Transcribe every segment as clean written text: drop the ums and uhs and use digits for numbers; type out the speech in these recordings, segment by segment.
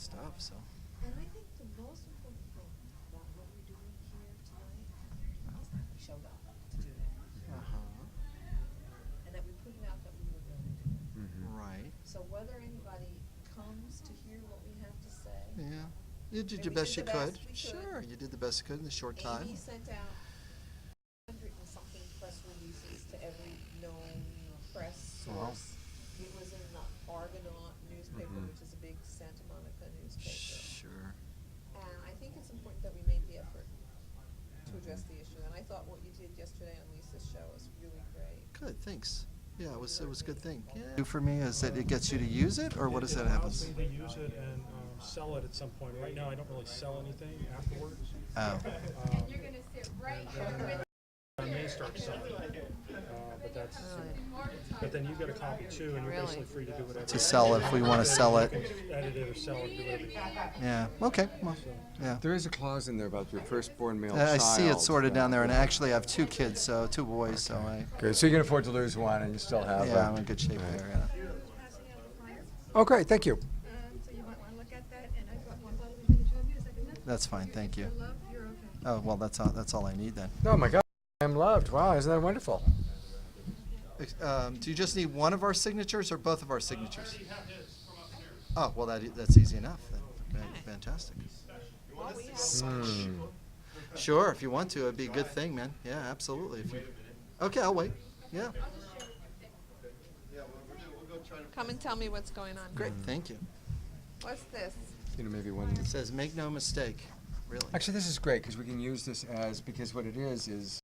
stuff, so. And I think the most important thing about what we're doing here tonight is that we showed up to do it. And that we put it out that we were going to do it. Right. So whether anybody comes to hear what we have to say. Yeah. You did And your we best did you the could. best we could. Sure, you did the best you could in a short time. Amy sent out 100 and something press releases to every known press Wow. source. It was in the Argonaut newspaper, which is a big Santa Monica newspaper. Sure. And I think it's important that we made the effort to address the issue. And I thought what you did yesterday on Lisa's show was really great. Good, thanks. Yeah, it was a good thing. Yeah. For me, is that it gets you to use it, or what does that happen? It allows me to use it and sell it at some point. Right now, I don't really sell anything afterwards. Oh. And you're gonna sit right here. I may start selling, but then you get a copy too, and you're Really? basically free to do whatever. To sell it if we want to sell it. Edit it or sell it, do whatever you want. Yeah. Okay. Well, yeah. There is a clause in there about your firstborn male I child. see it sorted down there, and actually I have 2 kids, so 2 boys, so I. Good, so you can afford to lose one, and you still have. Yeah, I'm in good shape there. Yeah. Oh, great, thank you. So you might wanna look at that, and I've got one bottle of vintage of you, is that enough? That's fine. Thank you. Your love, you're okay. Oh well, that's all I need then. Oh my God, I'm loved. Wow, isn't that wonderful? Do you just need one of our signatures or both of our signatures? Oh well, that's easy enough. Then. Fantastic. Sure, if you want to, it'd be a good thing, man. Yeah, absolutely. If you, okay, I'll wait. Yeah. Come and tell me what's going on. Great. Thank you. What's this? You know, maybe one. It says, "Make no mistake." Really. Actually, this is great because we can use this as because what it is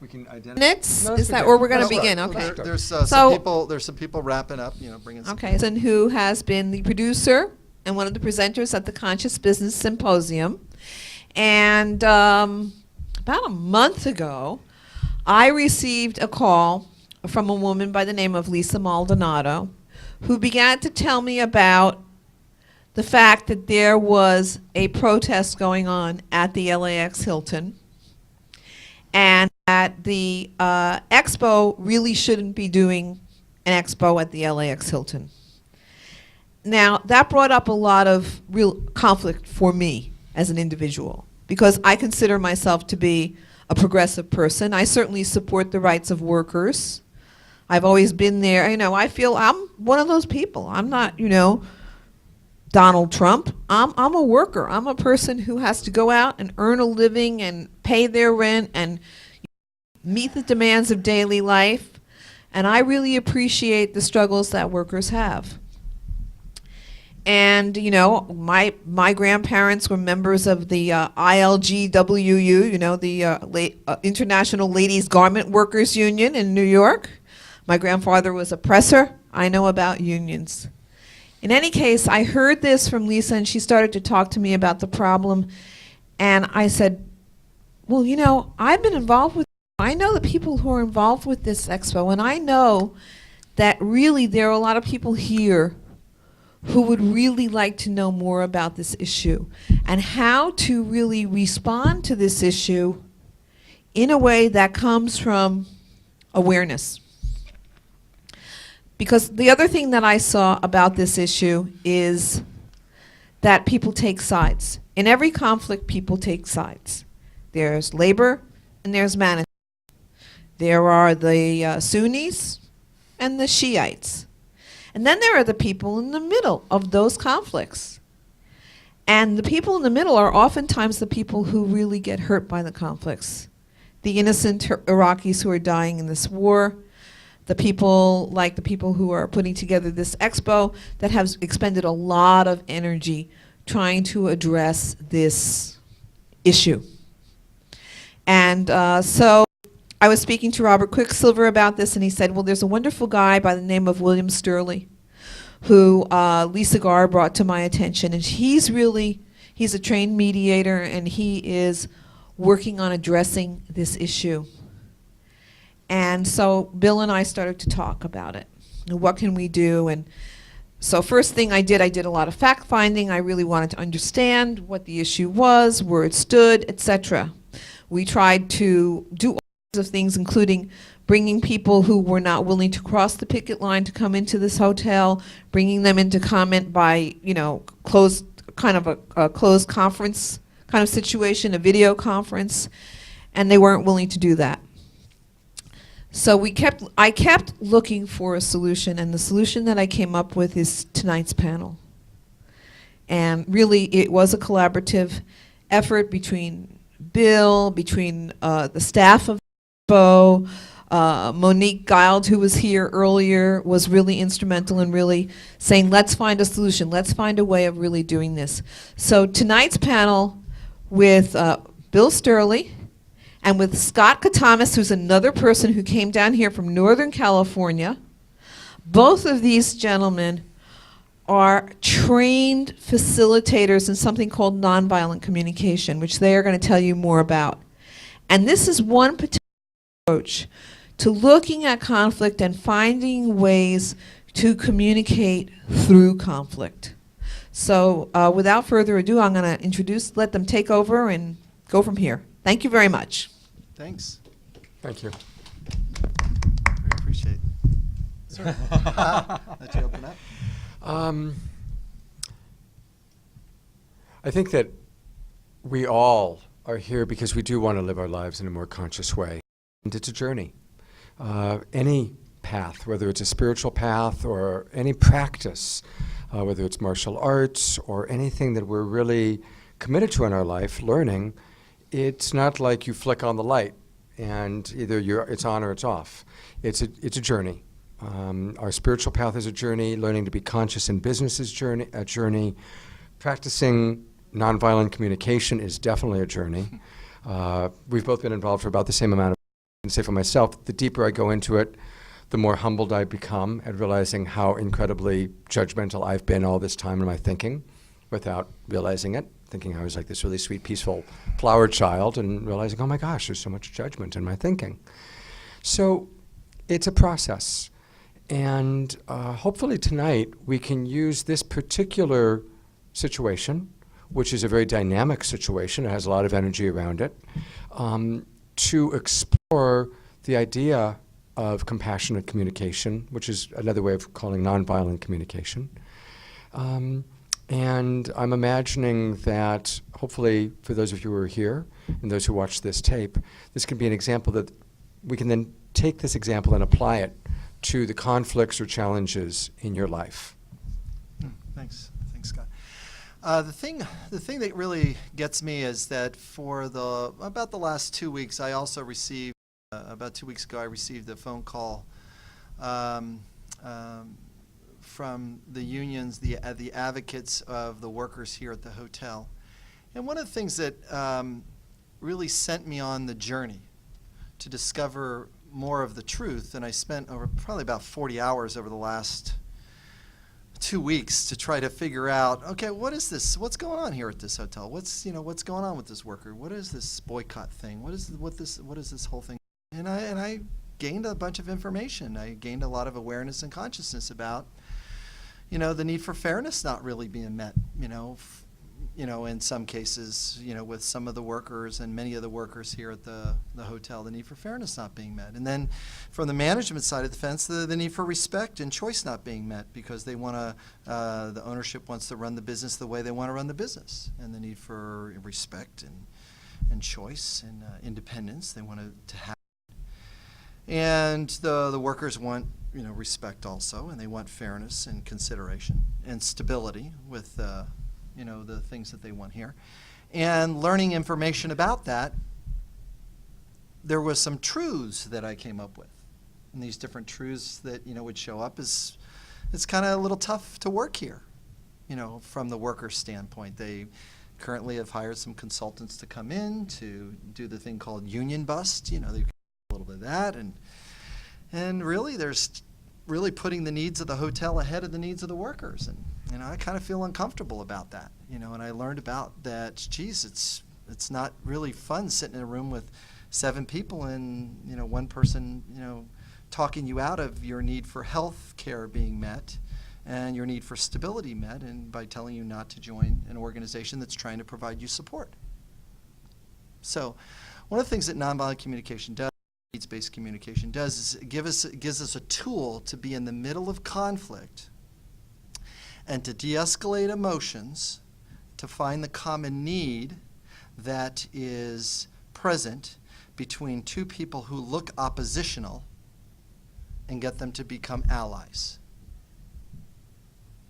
we can identify. Minutes? No, Is that's that okay. where we're going No, to no, begin? no, Okay. There's So- some people wrapping up. Bringing some. Okay. And who has been the producer and one of the presenters at the Conscious Business Symposium. And about a month ago, I received a call from a woman by the name of Lisa Maldonado, who began to tell me about the fact that there was a protest going on at the LAX Hilton, and that the expo really shouldn't be doing an expo at the LAX Hilton. Now, that brought up a lot of real conflict for me as an individual, because I consider myself to be a progressive person. I certainly support the rights of workers. I've always been there. I feel I'm one of those people. I'm not, Donald Trump. I'm a worker. I'm a person who has to go out and earn a living and pay their rent and meet the demands of daily life. And I really appreciate the struggles that workers have. And, my grandparents were members of the ILGWU, the International Ladies Garment Workers Union in New York. My grandfather was a presser. I know about unions. In any case, I heard this from Lisa, and she started to talk to me about the problem. And I said, well, I've been involved with, I know the people who are involved with this expo, and I know that really there are a lot of people here who would really like to know more about this issue and how to really respond to this issue in a way that comes from awareness. Because the other thing that I saw about this issue is that people take sides. In every conflict, people take sides. There's labor and there's management. There are the Sunnis and the Shiites. And then there are the people in the middle of those conflicts. And the people in the middle are oftentimes the people who really get hurt by the conflicts. The innocent Iraqis who are dying in this war, the people like the people who are putting together this expo that have expended a lot of energy trying to address this issue. And so I was speaking to Robert Quicksilver about this, and he said, well, there's a wonderful guy by the name of William Sturley who Lisa Garr brought to my attention, and he's a trained mediator, and he is working on addressing this issue. And so Bill and I started to talk about it. And what can we do? And so first thing I did a lot of fact finding. I really wanted to understand what the issue was, where it stood, etc. We tried to do all kinds of things, including bringing people who were not willing to cross the picket line to come into this hotel, bringing them into comment by, kind of a closed conference kind of situation, a video conference, and they weren't willing to do that. So I kept looking for a solution, and the solution that I came up with is tonight's panel. And really, it was a collaborative effort between Bill, between the staff of Bo, Monique Gild, who was here earlier, was really instrumental in really saying, let's find a solution, let's find a way of really doing this. So tonight's panel with Bill Sturley and with Scott Catamas, who's another person who came down here from Northern California. Both of these gentlemen are trained facilitators in something called nonviolent communication, which they are going to tell you more about. And this is one potential approach to looking at conflict and finding ways to communicate through conflict. So without further ado, I'm going to let them take over and go from here. Thank you very much. Thanks. Thank you. I appreciate it. Sir, let you open up. I think that we all are here because we do want to live our lives in a more conscious way. And it's a journey. Any path, whether it's a spiritual path or any practice, whether it's martial arts or anything that we're really committed to in our life, learning, it's not like you flick on the light and either it's on or it's off. It's a journey. Our spiritual path is a journey. Learning to be conscious in business is a journey. Practicing nonviolent communication is definitely a journey. We've both been involved for about the same amount of time. I can say for myself, the deeper I go into it, the more humbled I become at realizing how incredibly judgmental I've been all this time in my thinking without realizing it, thinking I was like this really sweet, peaceful flower child, and realizing, oh my gosh, there's so much judgment in my thinking. So it's a process. And hopefully tonight we can use this particular situation, which is a very dynamic situation, it has a lot of energy around it, to explore the idea of compassionate communication, which is another way of calling nonviolent communication. And I'm imagining that hopefully for those of you who are here and those who watch this tape, this can be an example that we can then take this example and apply it to the conflicts or challenges in your life. Thanks, Scott. The thing that really gets me is that for about the last 2 weeks, I also received about 2 weeks ago, I received a phone call from the unions, the advocates of the workers here at the hotel. And one of the things that really sent me on the journey to discover more of the truth, and I spent probably about 40 hours over the last 2 weeks to try to figure out, okay, what is this? What's going on here at this hotel? What's going on with this worker? What is this boycott thing? What is this whole thing? And I gained a bunch of information. I gained a lot of awareness and consciousness about, the need for fairness not really being met, in some cases, with some of the workers and many of the workers here at the hotel, the need for fairness not being met. And then from the management side of the fence, the need for respect and choice not being met because they want to, the ownership wants to run the business the way they want to run the business. And the need for respect and choice and independence they want to have. And the workers want, respect also, and they want fairness and consideration and stability with, the things that they want here. And learning information about that, there was some truths that I came up with. And these different truths that, would show up is, it's kind of a little tough to work here, from the worker's standpoint. They currently have hired some consultants to come in to do the thing called union bust, they a little bit of that, and really there's really putting the needs of the hotel ahead of the needs of the workers, and I kind of feel uncomfortable about that, and I learned about that. Geez, it's not really fun sitting in a room with 7 people and one person talking you out of your need for health care being met and your need for stability met, and by telling you not to join an organization that's trying to provide you support. So one of the things that nonviolent communication does, needs-based communication does, is it gives us a tool to be in the middle of conflict and to de-escalate emotions, to find the common need that is present between two people who look oppositional and get them to become allies.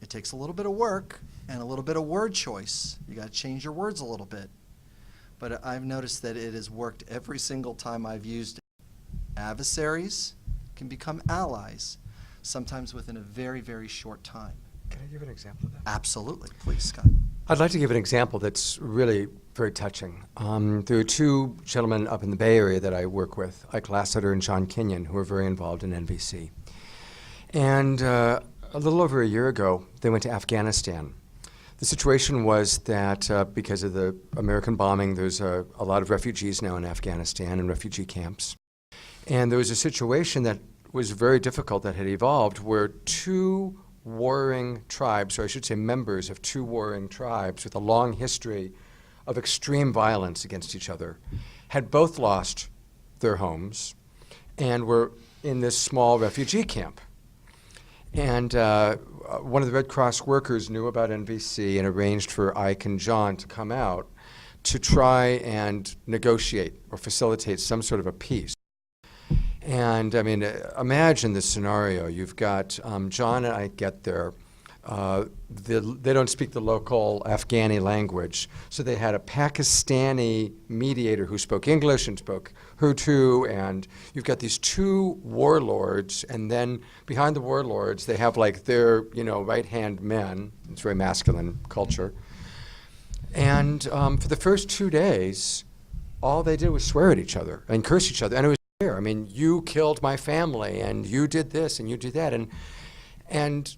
It takes a little bit of work and a little bit of word choice. You got to change your words a little bit. But I've noticed that it has worked every single time I've used it. Adversaries can become allies, sometimes within a very, very short time. Can I give an example of that? Absolutely. Please, Scott. I'd like to give an example that's really very touching. There are two gentlemen up in the Bay Area that I work with, Ike Lassiter and John Kenyon, who are very involved in NVC. And a little over a year ago, they went to Afghanistan. The situation was that because of the American bombing, there's a lot of refugees now in Afghanistan and refugee camps. And there was a situation that was very difficult that had evolved where two warring tribes, or I should say members of two warring tribes with a long history of extreme violence against each other, had both lost their homes and were in this small refugee camp. And one of the Red Cross workers knew about NVC and arranged for Ike and John to come out to try and negotiate or facilitate some sort of a peace. And I mean, imagine the scenario. You've got John and I get there. They don't speak the local Afghani language, so they had a Pakistani mediator who spoke English and spoke Urdu, and you've got these two warlords, and then behind the warlords, they have like their, right-hand men. It's a very masculine culture. And for the first 2 days, all they did was swear at each other and curse each other, and it was fair. I mean, you killed my family, and you did this, and you did that, and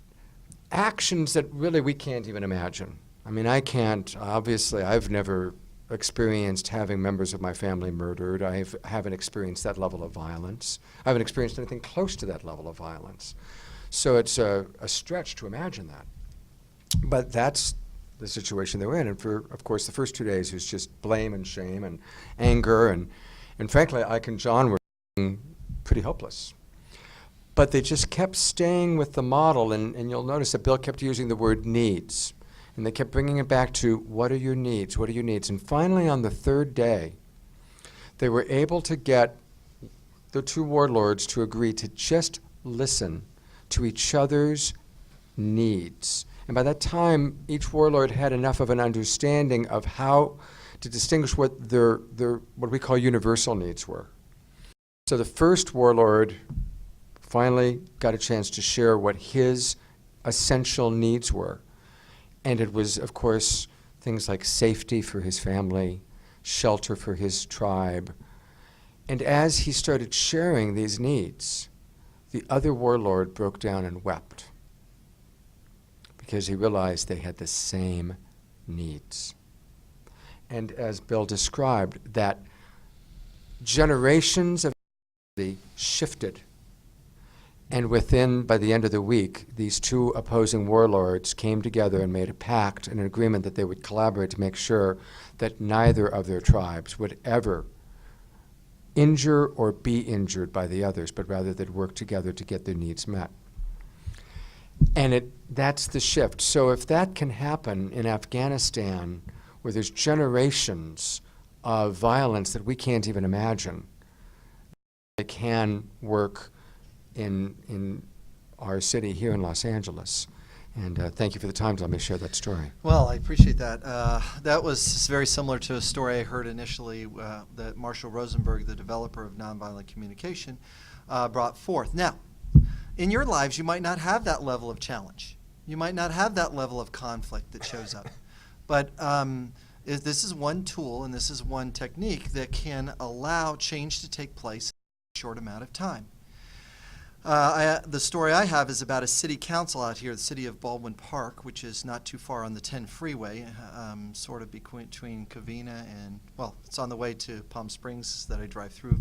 actions that really we can't even imagine. I mean, I can't, obviously, I've never experienced having members of my family murdered. I haven't experienced that level of violence. I haven't experienced anything close to that level of violence. So it's a stretch to imagine that. But that's the situation they were in. And for, of course, the first 2 days, it was just blame and shame and anger. And frankly, Ike and John were pretty hopeless. But they just kept staying with the model, and you'll notice that Bill kept using the word needs. And they kept bringing it back to, what are your needs? What are your needs? And finally, on the third day, they were able to get the two warlords to agree to just listen to each other's needs. And by that time, each warlord had enough of an understanding of how to distinguish what their what we call universal needs were. So the first warlord finally got a chance to share what his essential needs were. And it was, of course, things like safety for his family, shelter for his tribe. And as he started sharing these needs, the other warlord broke down and wept because he realized they had the same needs. And as Bill described, that generations of shifted. And by the end of the week, these two opposing warlords came together and made a pact, an agreement that they would collaborate to make sure that neither of their tribes would ever injure or be injured by the others, but rather they'd work together to get their needs met. And that's the shift. So if that can happen in Afghanistan, where there's generations of violence that we can't even imagine, it can work in our city here in Los Angeles. And thank you for the time to let me share that story. Well, I appreciate that. That was very similar to a story I heard initially that Marshall Rosenberg, the developer of nonviolent communication, brought forth. Now, in your lives, you might not have that level of challenge. You might not have that level of conflict that shows up. But this is one tool and this is one technique that can allow change to take place in a short amount of time. The story I have is about a city council out here, the city of Baldwin Park, which is not too far on the 10 freeway, sort of between Covina and, well, it's on the way to Palm Springs that I drive through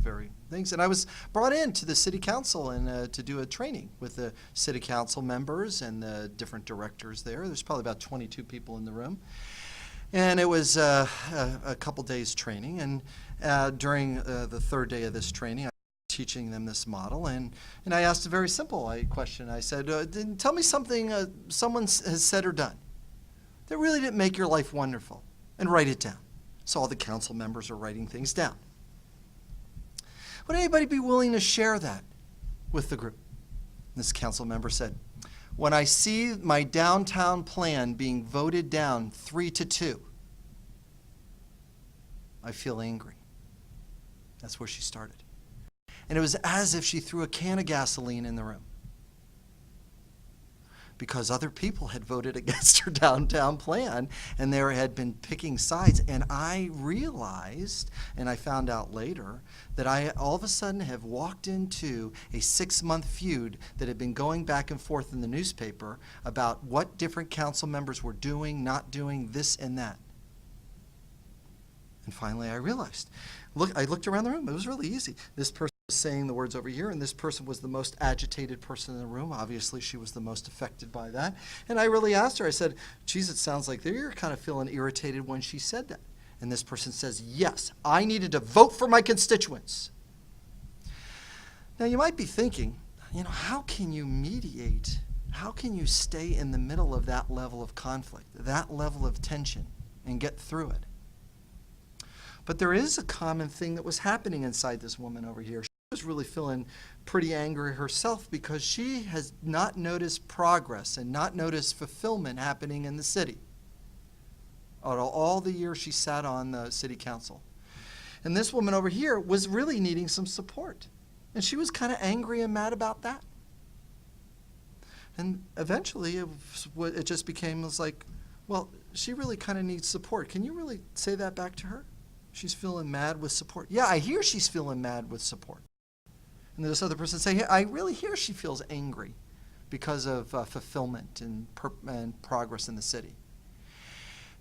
things. And I was brought in to the city council and to do a training with the city council members and the different directors there. There's probably about 22 people in the room. And it was a couple days training. And during the third day of this training, teaching them this model, and I asked a very simple question. I said, tell me something someone has said or done that really didn't make your life wonderful, and write it down. So all the council members are writing things down. Would anybody be willing to share that with the group? This council member said, when I see my downtown plan being voted down 3-2, I feel angry. That's where she started. And it was as if she threw a can of gasoline in the room, because other people had voted against her downtown plan, and there had been picking sides. And I realized, and I found out later, that I all of a sudden have walked into a 6-month feud that had been going back and forth in the newspaper about what different council members were doing, not doing, this and that. And finally I realized, I looked around the room, it was really easy. This person was saying the words over here, and this person was the most agitated person in the room. Obviously, she was the most affected by that. And I really asked her, I said, geez, it sounds like you're kind of feeling irritated when she said that. And this person says, yes, I needed to vote for my constituents. Now, you might be thinking, how can you mediate? How can you stay in the middle of that level of conflict, that level of tension, and get through it? But there is a common thing that was happening inside this woman over here. She was really feeling pretty angry herself because she has not noticed progress and not noticed fulfillment happening in the city out of all the years she sat on the city council. And this woman over here was really needing some support. And she was kind of angry and mad about that. And eventually it just became, like, well, she really kind of needs support. Can you really say that back to her? She's feeling mad with support. Yeah, I hear she's feeling mad with support. And this other person say, hey, I really hear she feels angry because of fulfillment and progress in the city.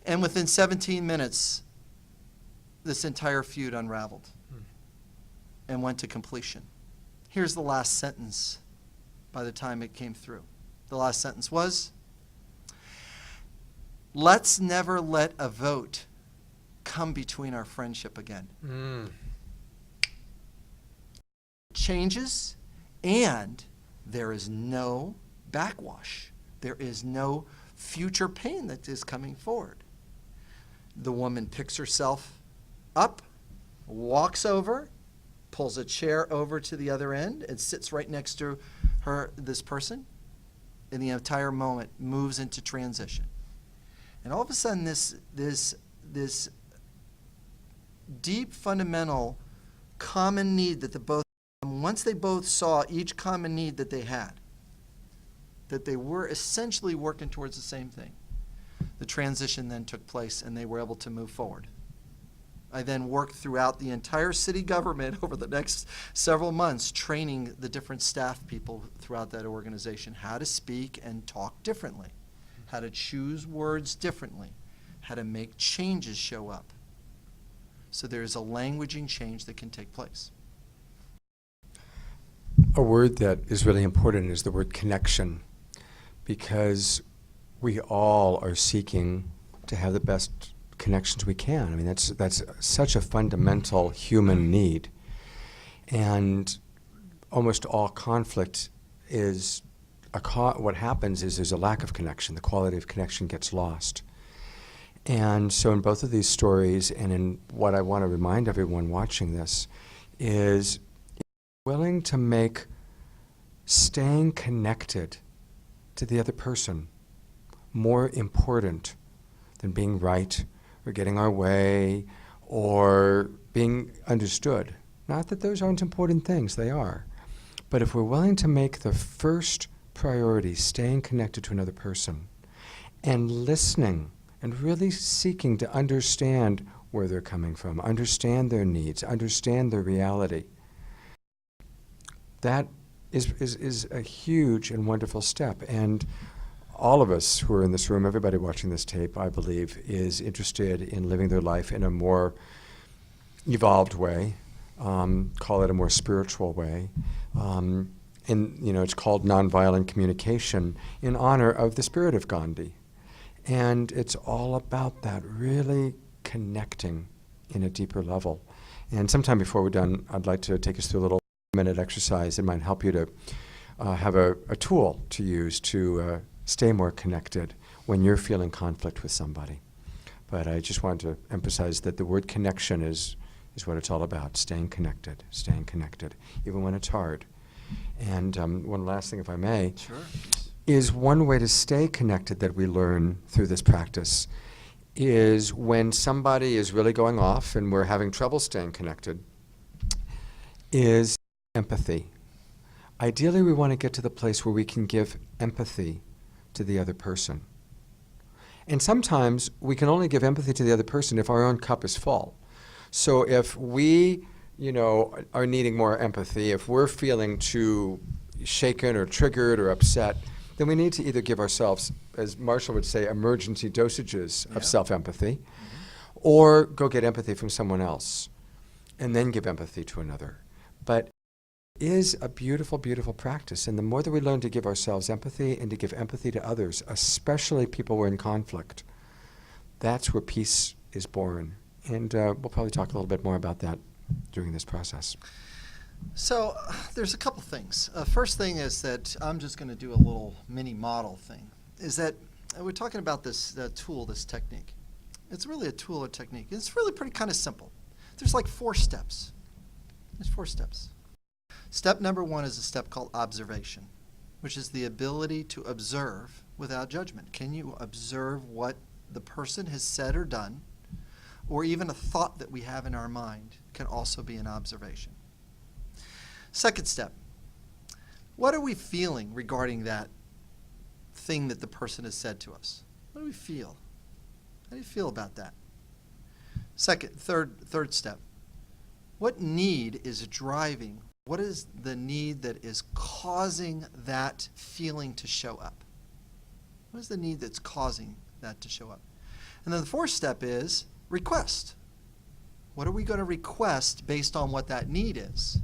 And within 17 minutes, this entire feud unraveled and went to completion. Here's the last sentence by the time it came through. The last sentence was, let's never let a vote come between our friendship again. Changes, and there is no backwash. There is no future pain that is coming forward. The woman picks herself up, walks over, pulls a chair over to the other end, and sits right next to this person, and the entire moment moves into transition. And all of a sudden, this deep, fundamental, common need that once they both saw each common need that they had, that they were essentially working towards the same thing, the transition then took place and they were able to move forward. I then worked throughout the entire city government over the next several months, training the different staff people throughout that organization how to speak and talk differently, how to choose words differently, how to make changes show up. So there's a languaging change that can take place. A word that is really important is the word connection, because we all are seeking to have the best connections we can. I mean, that's such a fundamental human need. And almost all conflict is, what happens is there's a lack of connection. The quality of connection gets lost. And so in both of these stories, and in what I want to remind everyone watching this, is willing to make staying connected to the other person more important than being right or getting our way or being understood. Not that those aren't important things, they are. But if we're willing to make the first priority staying connected to another person and listening and really seeking to understand where they're coming from, understand their needs, understand their reality, that is a huge and wonderful step. And all of us who are in this room, everybody watching this tape, I believe, is interested in living their life in a more evolved way, call it a more spiritual way. And it's called nonviolent communication in honor of the spirit of Gandhi. And it's all about that, really connecting in a deeper level. And sometime before we're done, I'd like to take us through a little minute exercise that might help you to have a tool to use to stay more connected when you're feeling conflict with somebody. But I just wanted to emphasize that the word connection is what it's all about, staying connected, even when it's hard. And one last thing, if I may, Sure. is one way to stay connected that we learn through this practice is when somebody is really going off and we're having trouble staying connected, is empathy. Ideally, we want to get to the place where we can give empathy to the other person. And sometimes we can only give empathy to the other person if our own cup is full. So if we, are needing more empathy, if we're feeling too shaken or triggered or upset, then we need to either give ourselves, as Marshall would say, emergency dosages of self-empathy, or go get empathy from someone else, and then give empathy to another. But it is a beautiful, beautiful practice. And the more that we learn to give ourselves empathy and to give empathy to others, especially people who are in conflict, that's where peace is born. And we'll probably talk a little bit more about that during this process. So there's a couple things. First thing is that I'm just going to do a little mini model thing, is that we're talking about this tool, this technique. It's really a tool or technique. It's really pretty kind of simple. There's like 4 steps. There's 4 steps. Step number 1 is a step called observation, which is the ability to observe without judgment. Can you observe what the person has said or done, or even a thought that we have in our mind can also be an observation. Second step, what are we feeling regarding that thing that the person has said to us? What do we feel? How do you feel about that? Third step, what need is driving? What is the need that is causing that feeling to show up? What is the need that's causing that to show up? And then the 4th step is request. What are we going to request based on what that need is?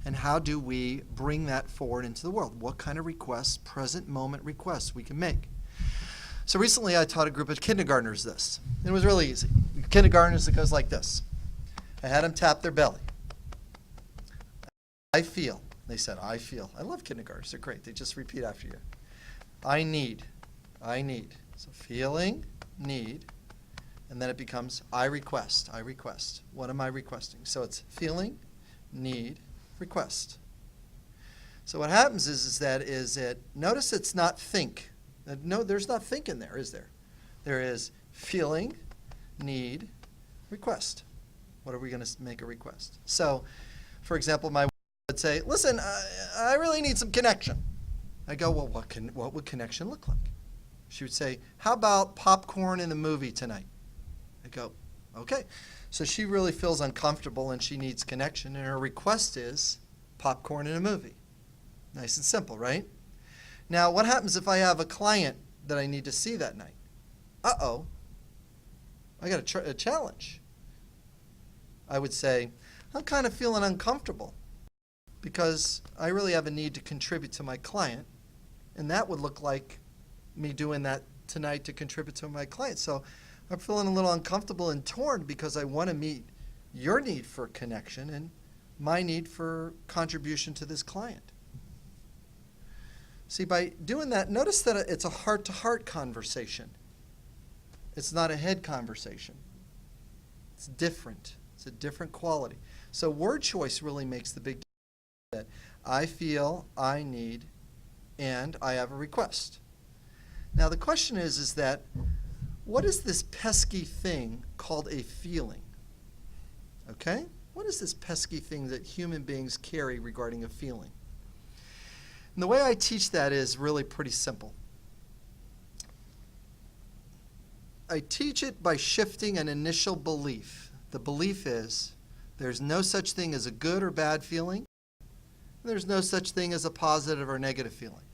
And how do we bring that forward into the world? What kind of requests, present moment requests we can make? So recently I taught a group of kindergartners this. And it was really easy. Kindergartners, it goes like this. I had them tap their belly. I feel. They said, I feel. I love kindergartners. They're great. They just repeat after you. I need. I need. So feeling, need, and then it becomes I request. I request. What am I requesting? So it's feeling, need, request. So what happens is that notice it's not think. No, there's not think in there, is there? There is feeling, need, request. What are we going to make a request? So, for example, my wife would say, listen, I really need some connection. I go, well, what would connection look like? She would say, how about popcorn in the movie tonight? I go, okay. So she really feels uncomfortable and she needs connection, and her request is popcorn in a movie. Nice and simple, right? Now, what happens if I have a client that I need to see that night? Uh-oh, I got a challenge. I would say, I'm kind of feeling uncomfortable because I really have a need to contribute to my client, and that would look like me doing that tonight to contribute to my client. So I'm feeling a little uncomfortable and torn because I want to meet your need for connection and my need for contribution to this client. See, by doing that, notice that it's a heart-to-heart conversation. It's not a head conversation. It's different. It's a different quality. So word choice really makes the big difference. That I feel, I need, and I have a request. Now the question is that what is this pesky thing called a feeling? Okay? What is this pesky thing that human beings carry regarding a feeling? And the way I teach that is really pretty simple. I teach it by shifting an initial belief. The belief is there's no such thing as a good or bad feeling. There's no such thing as a positive or negative feeling.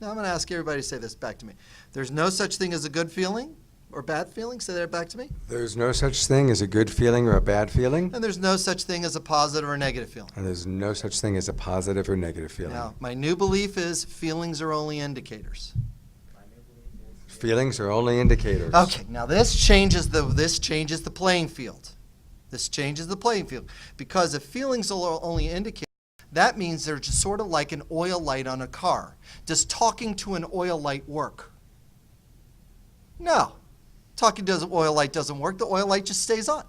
Now I'm going to ask everybody to say this back to me. There's no such thing as a good feeling or bad feeling. Say that back to me. There's no such thing as a good feeling or a bad feeling. And there's no such thing as a positive or negative feeling. And there's no such thing as a positive or negative feeling. Now, my new belief is feelings are only indicators. Feelings are only indicators. Okay, now this changes the playing field. This changes the playing field. Because if feelings are only indicators, that means they're just sort of like an oil light on a car. Does talking to an oil light work? No. Talking to the oil light doesn't work. The oil light just stays on.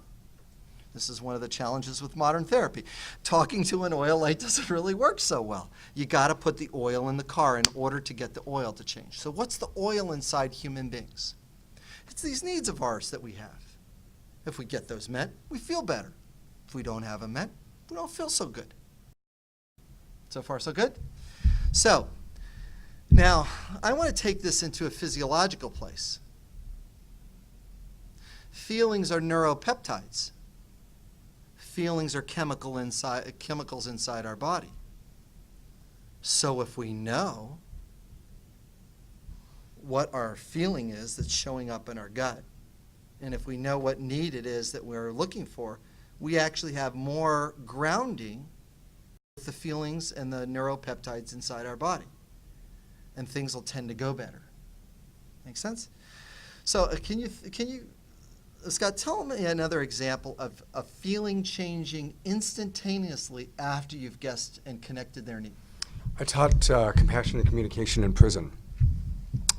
This is one of the challenges with modern therapy. Talking to an oil light doesn't really work so well. You got to put the oil in the car in order to get the oil to change. So what's the oil inside human beings? It's these needs of ours that we have. If we get those met, we feel better. If we don't have them met, we don't feel so good. So far, so good? So, now, I want to take this into a physiological place. Feelings are neuropeptides. Feelings are chemicals inside our body. So if we know what our feeling is that's showing up in our gut, and if we know what need it is that we're looking for, we actually have more grounding with the feelings and the neuropeptides inside our body. And things will tend to go better. Make sense? So can you, Scott, tell me another example of a feeling changing instantaneously after you've guessed and connected their need. I taught compassionate communication in prison.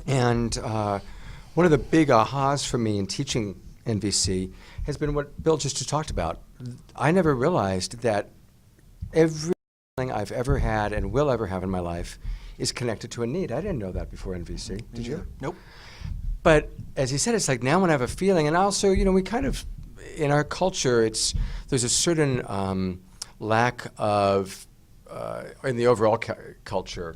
And one of the big ahas for me in teaching NVC has been what Bill just talked about. I never realized that every feeling I've ever had and will ever have in my life is connected to a need. I didn't know that before NVC. Did you? Nope. But as he said, it's like now when I have a feeling, and also, you know, we kind of, in our culture, there's a certain lack of, in the overall culture,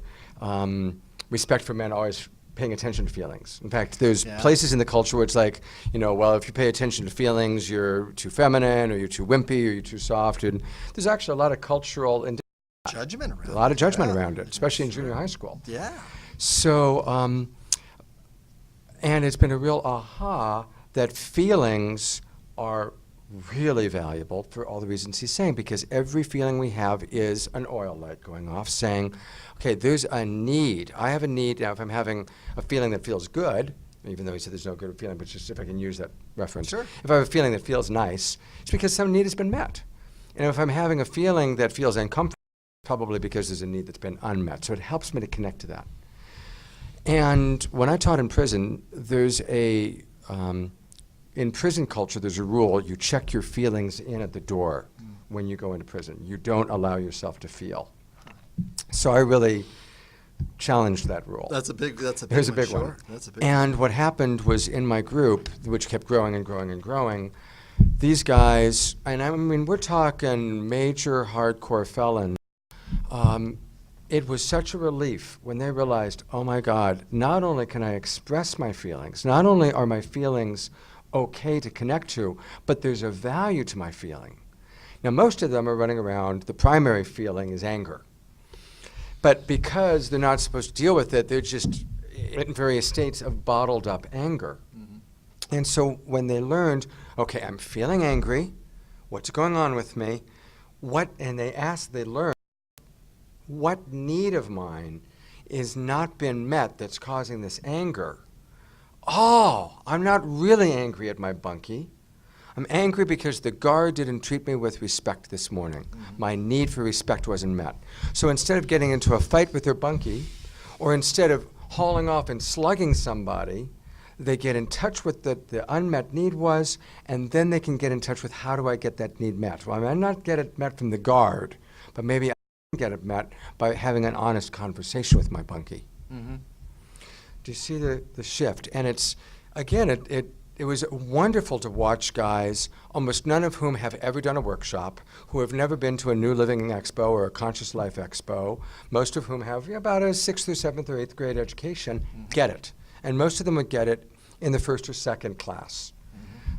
respect for men always paying attention to feelings. In fact, there's places in the culture where it's like, you know, well, if you pay attention to feelings, you're too feminine, or you're too wimpy, or you're too soft. And there's actually a lot of cultural and judgment around it. A lot of judgment around it, especially in junior high school. Yeah. So, and it's been a real aha that feelings are really valuable for all the reasons he's saying, because every feeling we have is an oil light going off saying, okay, there's a need. I have a need. Now, if I'm having a feeling that feels good, even though he said there's no good feeling, but just if I can use that reference. Sure. If I have a feeling that feels nice, it's because some need has been met. And if I'm having a feeling that feels uncomfortable, probably because there's a need that's been unmet. So it helps me to connect to that. And when I taught in prison, there's in prison culture, there's a rule: you check your feelings in at the door when you go into prison. You don't allow yourself to feel. So I really challenged that rule. That's a big Here's a one. big Sure. one. That's a big And what happened was in my group, which kept growing and growing and growing, these guys, and I mean, we're talking major hardcore felons, it was such a relief when they realized, oh my God, not only can I express my feelings, not only are my feelings okay to connect to, but there's a value to my feeling. Now, most of them are running around, the primary feeling is anger. But because they're not supposed to deal with it, they're just in various states of bottled up anger. Mm-hmm. And so when they learned, okay, I'm feeling angry, what's going on with me? And they learned, what need of mine is not been met that's causing this anger? Oh, I'm not really angry at my bunkie. I'm angry because the guard didn't treat me with respect this morning. Mm-hmm. My need for respect wasn't met. So instead of getting into a fight with their bunkie, or instead of hauling off and slugging somebody, they get in touch with the unmet need was, and then they can get in touch with how do I get that need met? Well, I might not get it met from the guard, but maybe I can get it met by having an honest conversation with my bunkie. Mm-hmm. Do you see the shift? And it's, again, it was wonderful to watch guys, almost none of whom have ever done a workshop, who have never been to a New Living Expo or a Conscious Life Expo, most of whom have about a 6th or 7th or 8th grade education, get it. And most of them would get it in the 1st or 2nd class.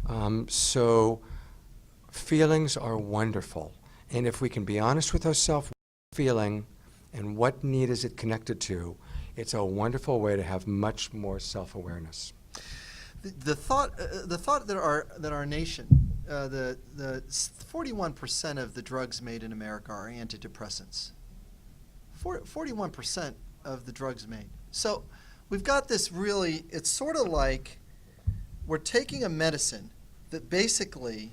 Mm-hmm. So feelings are wonderful. And if we can be honest with ourselves, feeling and what need is it connected to, it's a wonderful way to have much more self-awareness. The thought that our nation, the 41% of the drugs made in America are antidepressants. 41% of the drugs made. So we've got this really, it's sort of like we're taking a medicine that basically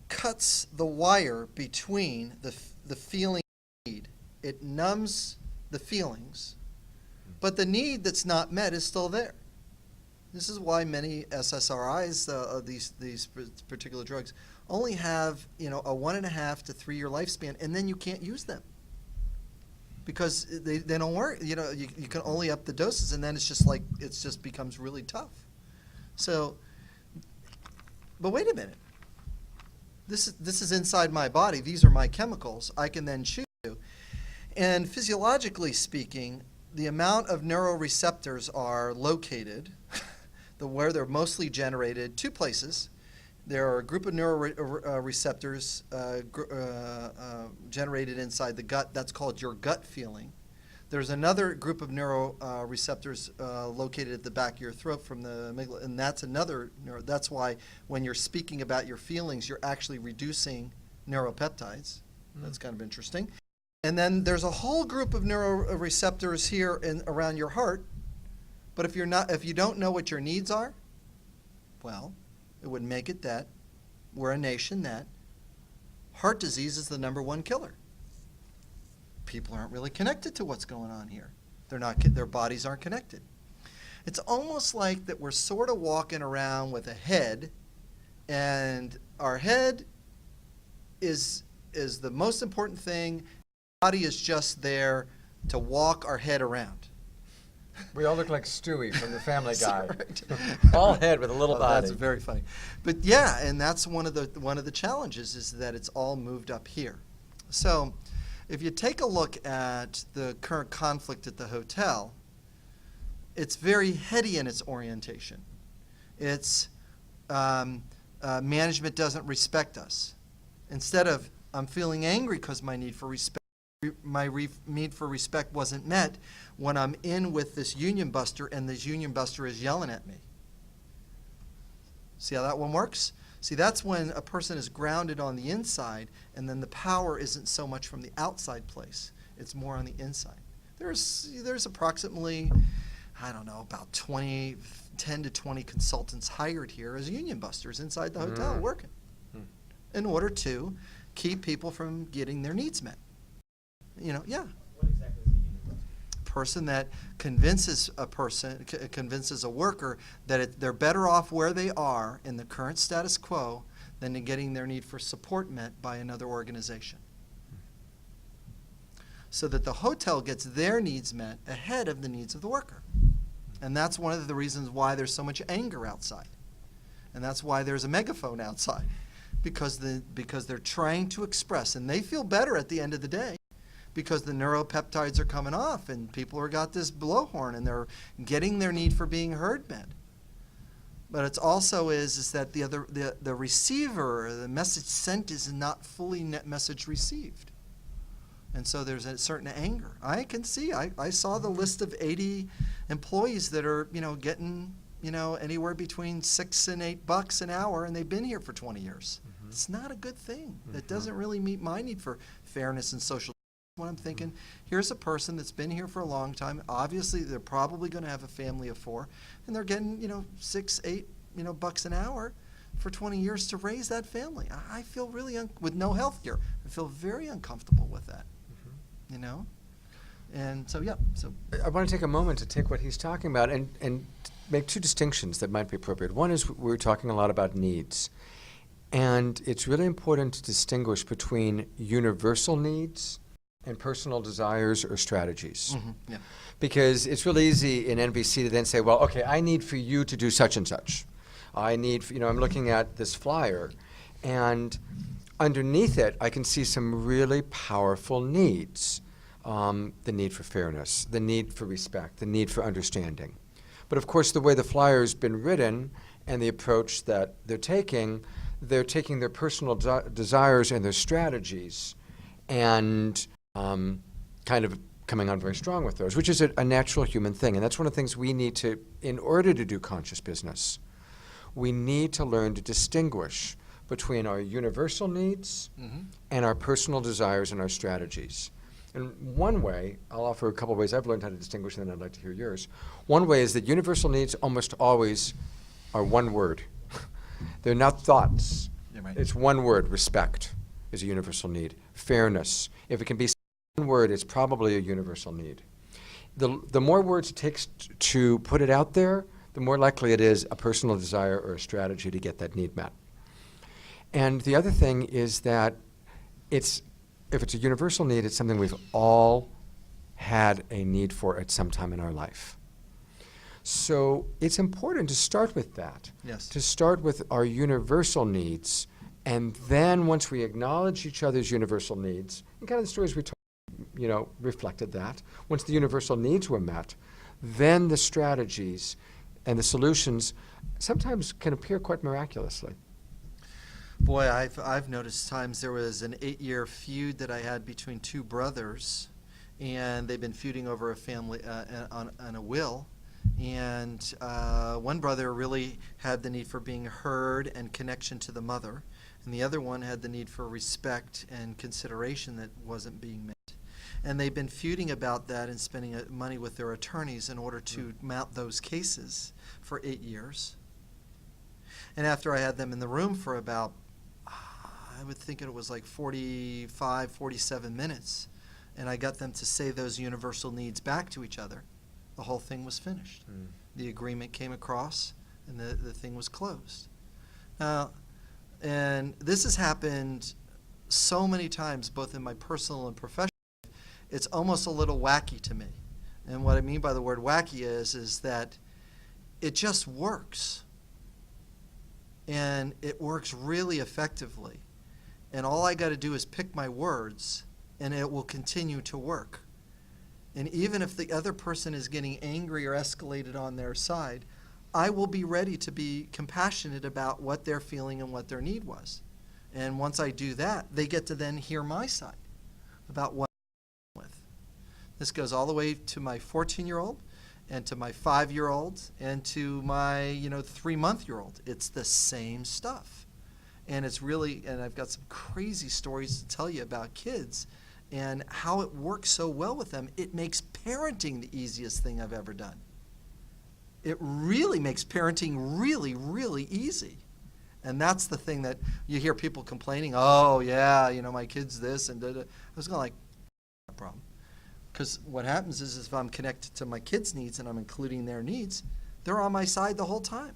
cuts the wire between the feeling and need. It numbs the feelings, but the need that's not met is still there. This is why many SSRIs, these particular drugs, only have a 1.5 to 3 year lifespan, and then you can't use them because they don't work. You can only up the doses, and then it's just becomes really tough. So, but wait a minute. This is inside my body. These are my chemicals. I can then choose to. And physiologically speaking, the amount of neuroreceptors are located, where they're mostly generated, two places. There are a group of neuroreceptors generated inside the gut. That's called your gut feeling. There's another group of neuroreceptors located at the back of your throat from the amygdala, and that's another that's why when you're speaking about your feelings, you're actually reducing neuropeptides. That's kind of interesting. And then there's a whole group of neuroreceptors here around your heart. But if you don't know what your needs are, well, it would make it that we're a nation that heart disease is the #1 killer. People aren't really connected to what's going on here. Their bodies aren't connected. It's almost like that we're sort of walking around with a head, and our head is the most important thing. Body is just there to walk our head around. We all look like Stewie from the Family Guy. Right. All head with a little body. That's very funny. But yeah, and that's one of the challenges is that it's all moved up here. So if you take a look at the current conflict at the hotel, it's very heady in its orientation. It's management doesn't respect us. Instead of I'm feeling angry because my need for respect wasn't met when I'm in with this union buster and this union buster is yelling at me. See how that one works? See, that's when a person is grounded on the inside, and then the power isn't so much from the outside place. It's more on the inside. There's approximately, I don't know, about 10 to 20 consultants hired here as union busters inside the hotel working in order to keep people from getting their needs met. What exactly is a union buster? Person that convinces a worker that they're better off where they are in the current status quo than in getting their need for support met by another organization. So that the hotel gets their needs met ahead of the needs of the worker. And that's one of the reasons why there's so much anger outside. And that's why there's a megaphone outside. Because they're trying to express, and they feel better at the end of the day because the neuropeptides are coming off and people have got this blowhorn and they're getting their need for being heard met. But it's also is that the receiver, the message sent is not fully message received. And so there's a certain anger. I can see, I saw the list of 80 employees that are, getting, anywhere between $6 and $8 an hour, and they've been here for 20 years. It's not a good thing. It doesn't really meet my need for fairness and social. When I'm thinking, here's a person that's been here for a long time. Obviously, they're probably going to have a family of 4, and they're getting, $6, $8, bucks an hour for 20 years to raise that family. I feel really with no health care. I feel very uncomfortable with that. And so yeah. So I want to take a moment to take what he's talking about and make two distinctions that might be appropriate. One is we're talking a lot about needs. And it's really important to distinguish between universal needs and personal desires or strategies. Yeah. Because it's really easy in NBC to then say, well, okay, I need for you to do such and such. I need, I'm looking at this flyer, and underneath it, I can see some really powerful needs. The need for fairness, the need for respect, the need for understanding. But of course, the way the flyer's been written and the approach that they're taking their personal desires and their strategies and kind of coming on very strong with those, which is a natural human thing. And that's one of the things we need to, in order to do conscious business, we need to learn to distinguish between our universal needs and our personal desires and our strategies. And one way, I'll offer a couple of ways I've learned how to distinguish, and then I'd like to hear yours. One way is that universal needs almost always are one word. They're not thoughts. Yeah, right. It's one word. Respect is a universal need. Fairness. If it can be one word, it's probably a universal need. The more words it takes to put it out there, the more likely it is a personal desire or a strategy to get that need met. And the other thing is that if it's a universal need, it's something we've all had a need for at some time in our life. So it's important to start with that. Yes. To start with our universal needs, and then once we acknowledge each other's universal needs, and kind of the stories we told, reflected that. Once the universal needs were met, then the strategies and the solutions sometimes can appear quite miraculously. Boy, I've noticed times there was an 8-year feud that I had between two brothers, and they've been feuding over a family on a will. And one brother really had the need for being heard and connection to the mother, and the other one had the need for respect and consideration that wasn't being met. And they've been feuding about that and spending money with their attorneys in order to mount those cases for 8 years. And after I had them in the room for about, I would think it was like 45, 47 minutes, and I got them to say those universal needs back to each other, the whole thing was finished. The agreement came across, and the thing was closed. Now, and this has happened so many times, both in my personal and professional life, it's almost a little wacky to me. And what I mean by the word wacky is that it just works. And it works really effectively. And all I got to do is pick my words, and it will continue to work. And even if the other person is getting angry or escalated on their side, I will be ready to be compassionate about what they're feeling and what their need was. And once I do that, they get to then hear my side about what I'm with. This goes all the way to my 14-year-old and to my 5-year-old and to my 3-month-year-old. It's the same stuff. And it's really, and I've got some crazy stories to tell you about kids and how it works so well with them. It makes parenting the easiest thing I've ever done. It really makes parenting really, really easy. And that's the thing that you hear people complaining, oh, yeah, my kid's this, and da-da. I was going like, no problem. Because what happens is if I'm connected to my kids' needs and I'm including their needs, they're on my side the whole time.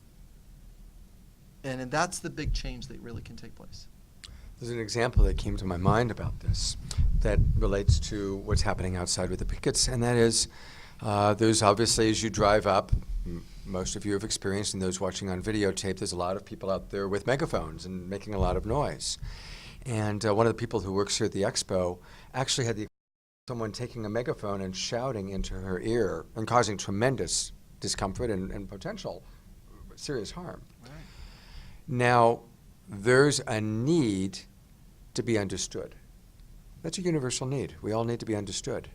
And that's the big change that really can take place. There's an example that came to my mind about this that relates to what's happening outside with the pickets, and that is there's obviously, as you drive up, most of you have experienced, and those watching on videotape, there's a lot of people out there with megaphones and making a lot of noise. And one of the people who works here at the expo actually had someone taking a megaphone and shouting into her ear and causing tremendous discomfort and potential serious harm. Right. Now, there's a need to be understood. That's a universal need. We all need to be understood.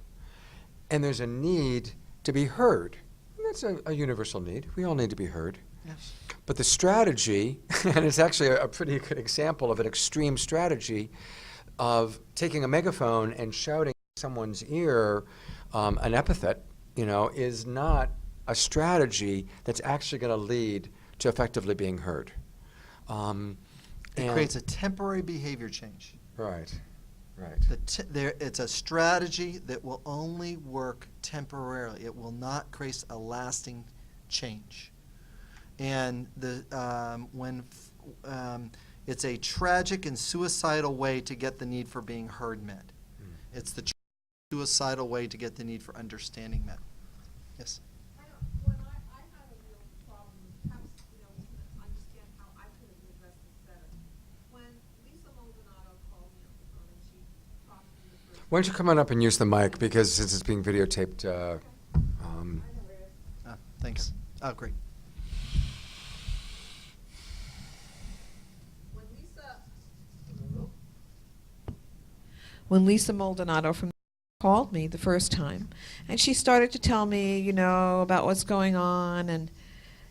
And there's a need to be heard. And that's a universal need. We all need to be heard. Yes. But the strategy, and it's actually a pretty good example of an extreme strategy of taking a megaphone and shouting in someone's ear an epithet, is not a strategy that's actually going to lead to effectively being heard. It creates a temporary behavior change. Right, right. It's a strategy that will only work temporarily. It will not create a lasting change. And it's a tragic and suicidal way to get the need for being heard met. It's the suicidal way to get the need for understanding met. Yes? I have a real problem, perhaps, we can understand how I could have addressed this better. When Lisa Maldonado called me on the phone and she talked to me the first Why don't you come on up and use the mic, because since it's being videotaped. Thanks. Oh, great. When Lisa Maldonado from called me the first time, and she started to tell me, about what's going on, and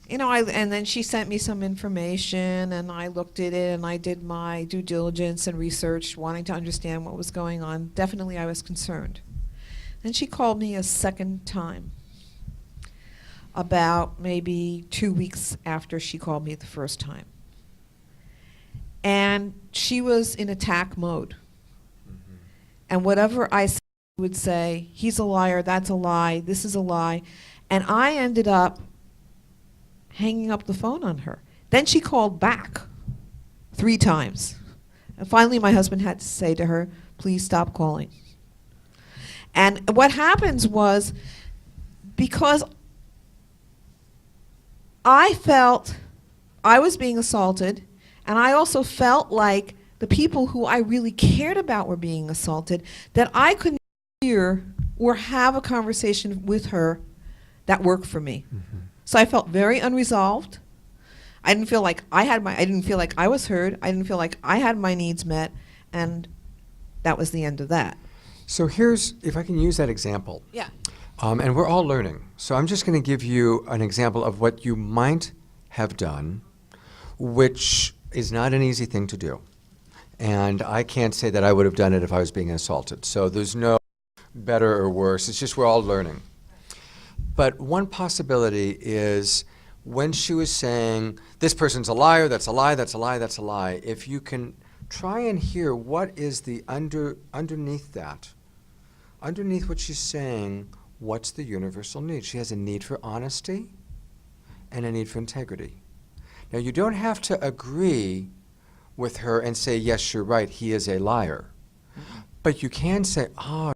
and then she sent me some information, and I looked at it, and I did my due diligence and research, wanting to understand what was going on. Definitely, I was concerned. Then she called me a second time, about maybe 2 weeks after she called me the first time, and she was in attack mode. And whatever I said, she would say, he's a liar, that's a lie, this is a lie. And I ended up hanging up the phone on her. Then she called back 3 times. And finally, my husband had to say to her, please stop calling. And what happens was, because I felt I was being assaulted, and I also felt like the people who I really cared about were being assaulted, that I couldn't hear or have a conversation with her that worked for me. Mm-hmm. So I felt very unresolved. I didn't feel like I didn't feel like I was heard. I didn't feel like I had my needs met, and that was the end of that. So here's, if I can use that example. Yeah. And we're all learning. So I'm just going to give you an example of what you might have done, which is not an easy thing to do. And I can't say that I would have done it if I was being assaulted. So there's no better or worse. It's just we're all learning. But one possibility is when she was saying, this person's a liar, that's a lie, that's a lie, that's a lie, if you can try and hear what is the underneath that, underneath what she's saying, what's the universal need? She has a need for honesty and a need for integrity. Now, you don't have to agree with her and say, yes, you're right, he is a liar. But you can say, oh,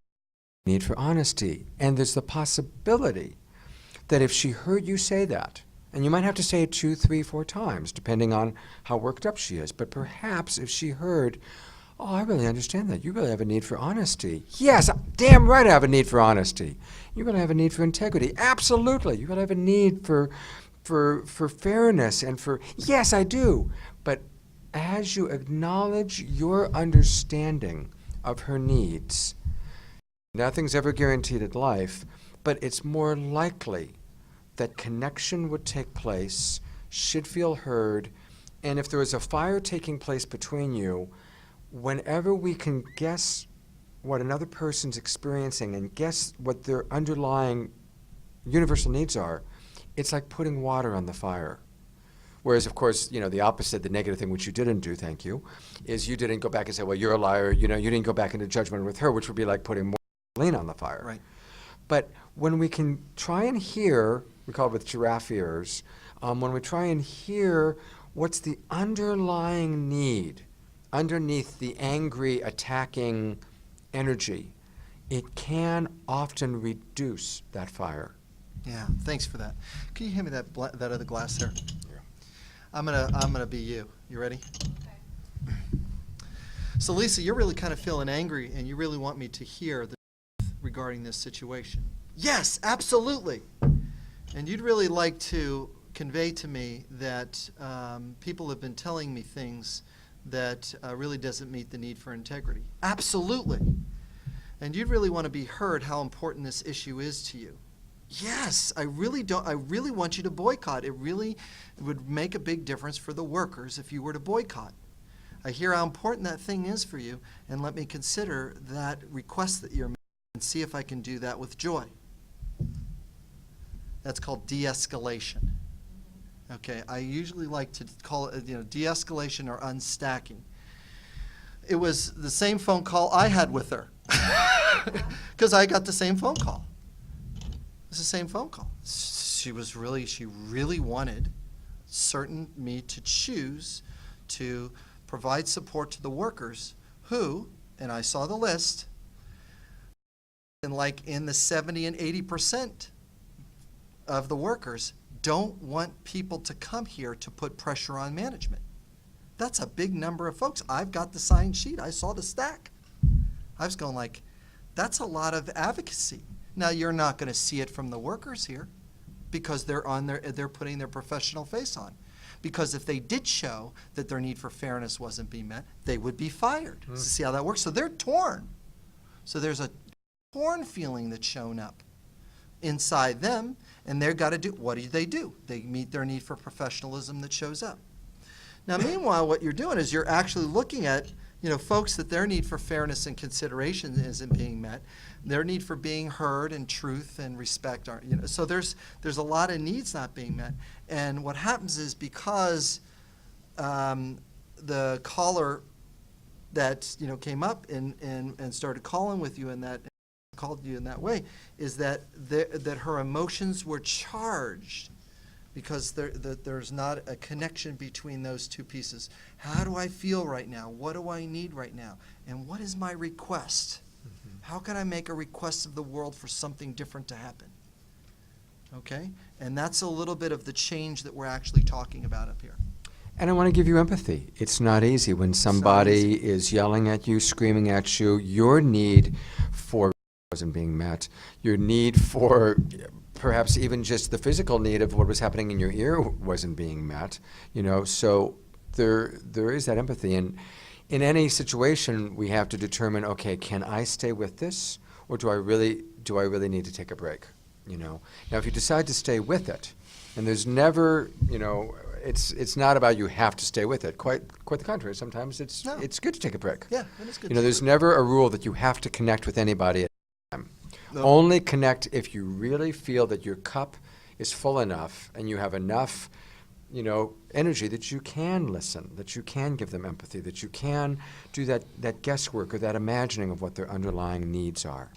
need for honesty. And there's the possibility that if she heard you say that, and you might have to say it 2, 3, 4 times, depending on how worked up she is, but perhaps if she heard, oh, I really understand that. You really have a need for honesty. Yes, damn right I have a need for honesty. You really have a need for integrity. Absolutely. You really have a need for fairness and for, yes, I do. But as you acknowledge your understanding of her needs, nothing's ever guaranteed in life, but it's more likely that connection would take place, she'd feel heard, and if there was a fire taking place between you, whenever we can guess what another person's experiencing and guess what their underlying universal needs are, it's like putting water on the fire. Whereas, of course, you know, the opposite, the negative thing, which you didn't do, thank you, is you didn't go back and say, well, you're a liar, you know, you didn't go back into judgment with her, which would be like putting more gasoline on the fire. Right. But when we can try and hear, we call it with giraffe ears, when we try and hear what's the underlying need underneath the angry, attacking energy, it can often reduce that fire. Yeah, thanks for that. Can you hand me that other glass there? Yeah. I'm gonna be you. You ready? Okay. So Lisa, you're really kind of feeling angry, and you really want me to hear the truth regarding this situation. Yes, absolutely. And you'd really like to convey to me that people have been telling me things that really doesn't meet the need for integrity. Absolutely. And you'd really want to be heard how important this issue is to you. Yes, I really want you to boycott. It really would make a big difference for the workers if you were to boycott. I hear how important that thing is for you, and let me consider that request that you're making and see if I can do that with joy. That's called de-escalation. Okay, I usually like to call it, de-escalation or unstacking. It was the same phone call I had with her, because I got the same phone call. It's the same phone call. She really wanted me to choose to provide support to the workers who, and I saw the list, in the 70 and 80% of the workers don't want people to come here to put pressure on management. That's a big number of folks. I've got the signed sheet. I saw the stack. I was going like, that's a lot of advocacy. Now, you're not going to see it from the workers here because they're putting their professional face on. Because if they did show that their need for fairness wasn't being met, they would be fired. So see how that works? So they're torn. So there's a torn feeling that's shown up inside them, and they've got to do, what do? They meet their need for professionalism that shows up. Now, meanwhile, what you're doing is you're actually looking at, folks that their need for fairness and consideration isn't being met. Their need for being heard and truth and respect aren't, so there's a lot of needs not being met. And what happens is because the caller that, came up and started calling with you called you in that way, is that her emotions were charged because there's not a connection between those two pieces. How do I feel right now? What do I need right now? And what is my request? How can I make a request of the world for something different to happen? Okay? And that's a little bit of the change that we're actually talking about up here. And I want to give you empathy. It's not easy when somebody is yelling at you, screaming at you. Your need for wasn't being met. Your need for perhaps even just the physical need of what was happening in your ear wasn't being met. So there is that empathy. And in any situation, we have to determine, okay, can I stay with this, or do I really need to take a break? Now, if you decide to stay with it, and there's never, it's not about you have to stay with it. Quite the contrary. Sometimes it's good to take a break. Yeah, it is good. There's never a rule that you have to connect with anybody at a time. No. Only connect if you really feel that your cup is full enough and you have enough, energy that you can listen, that you can give them empathy, that you can do that guesswork or that imagining of what their underlying needs are.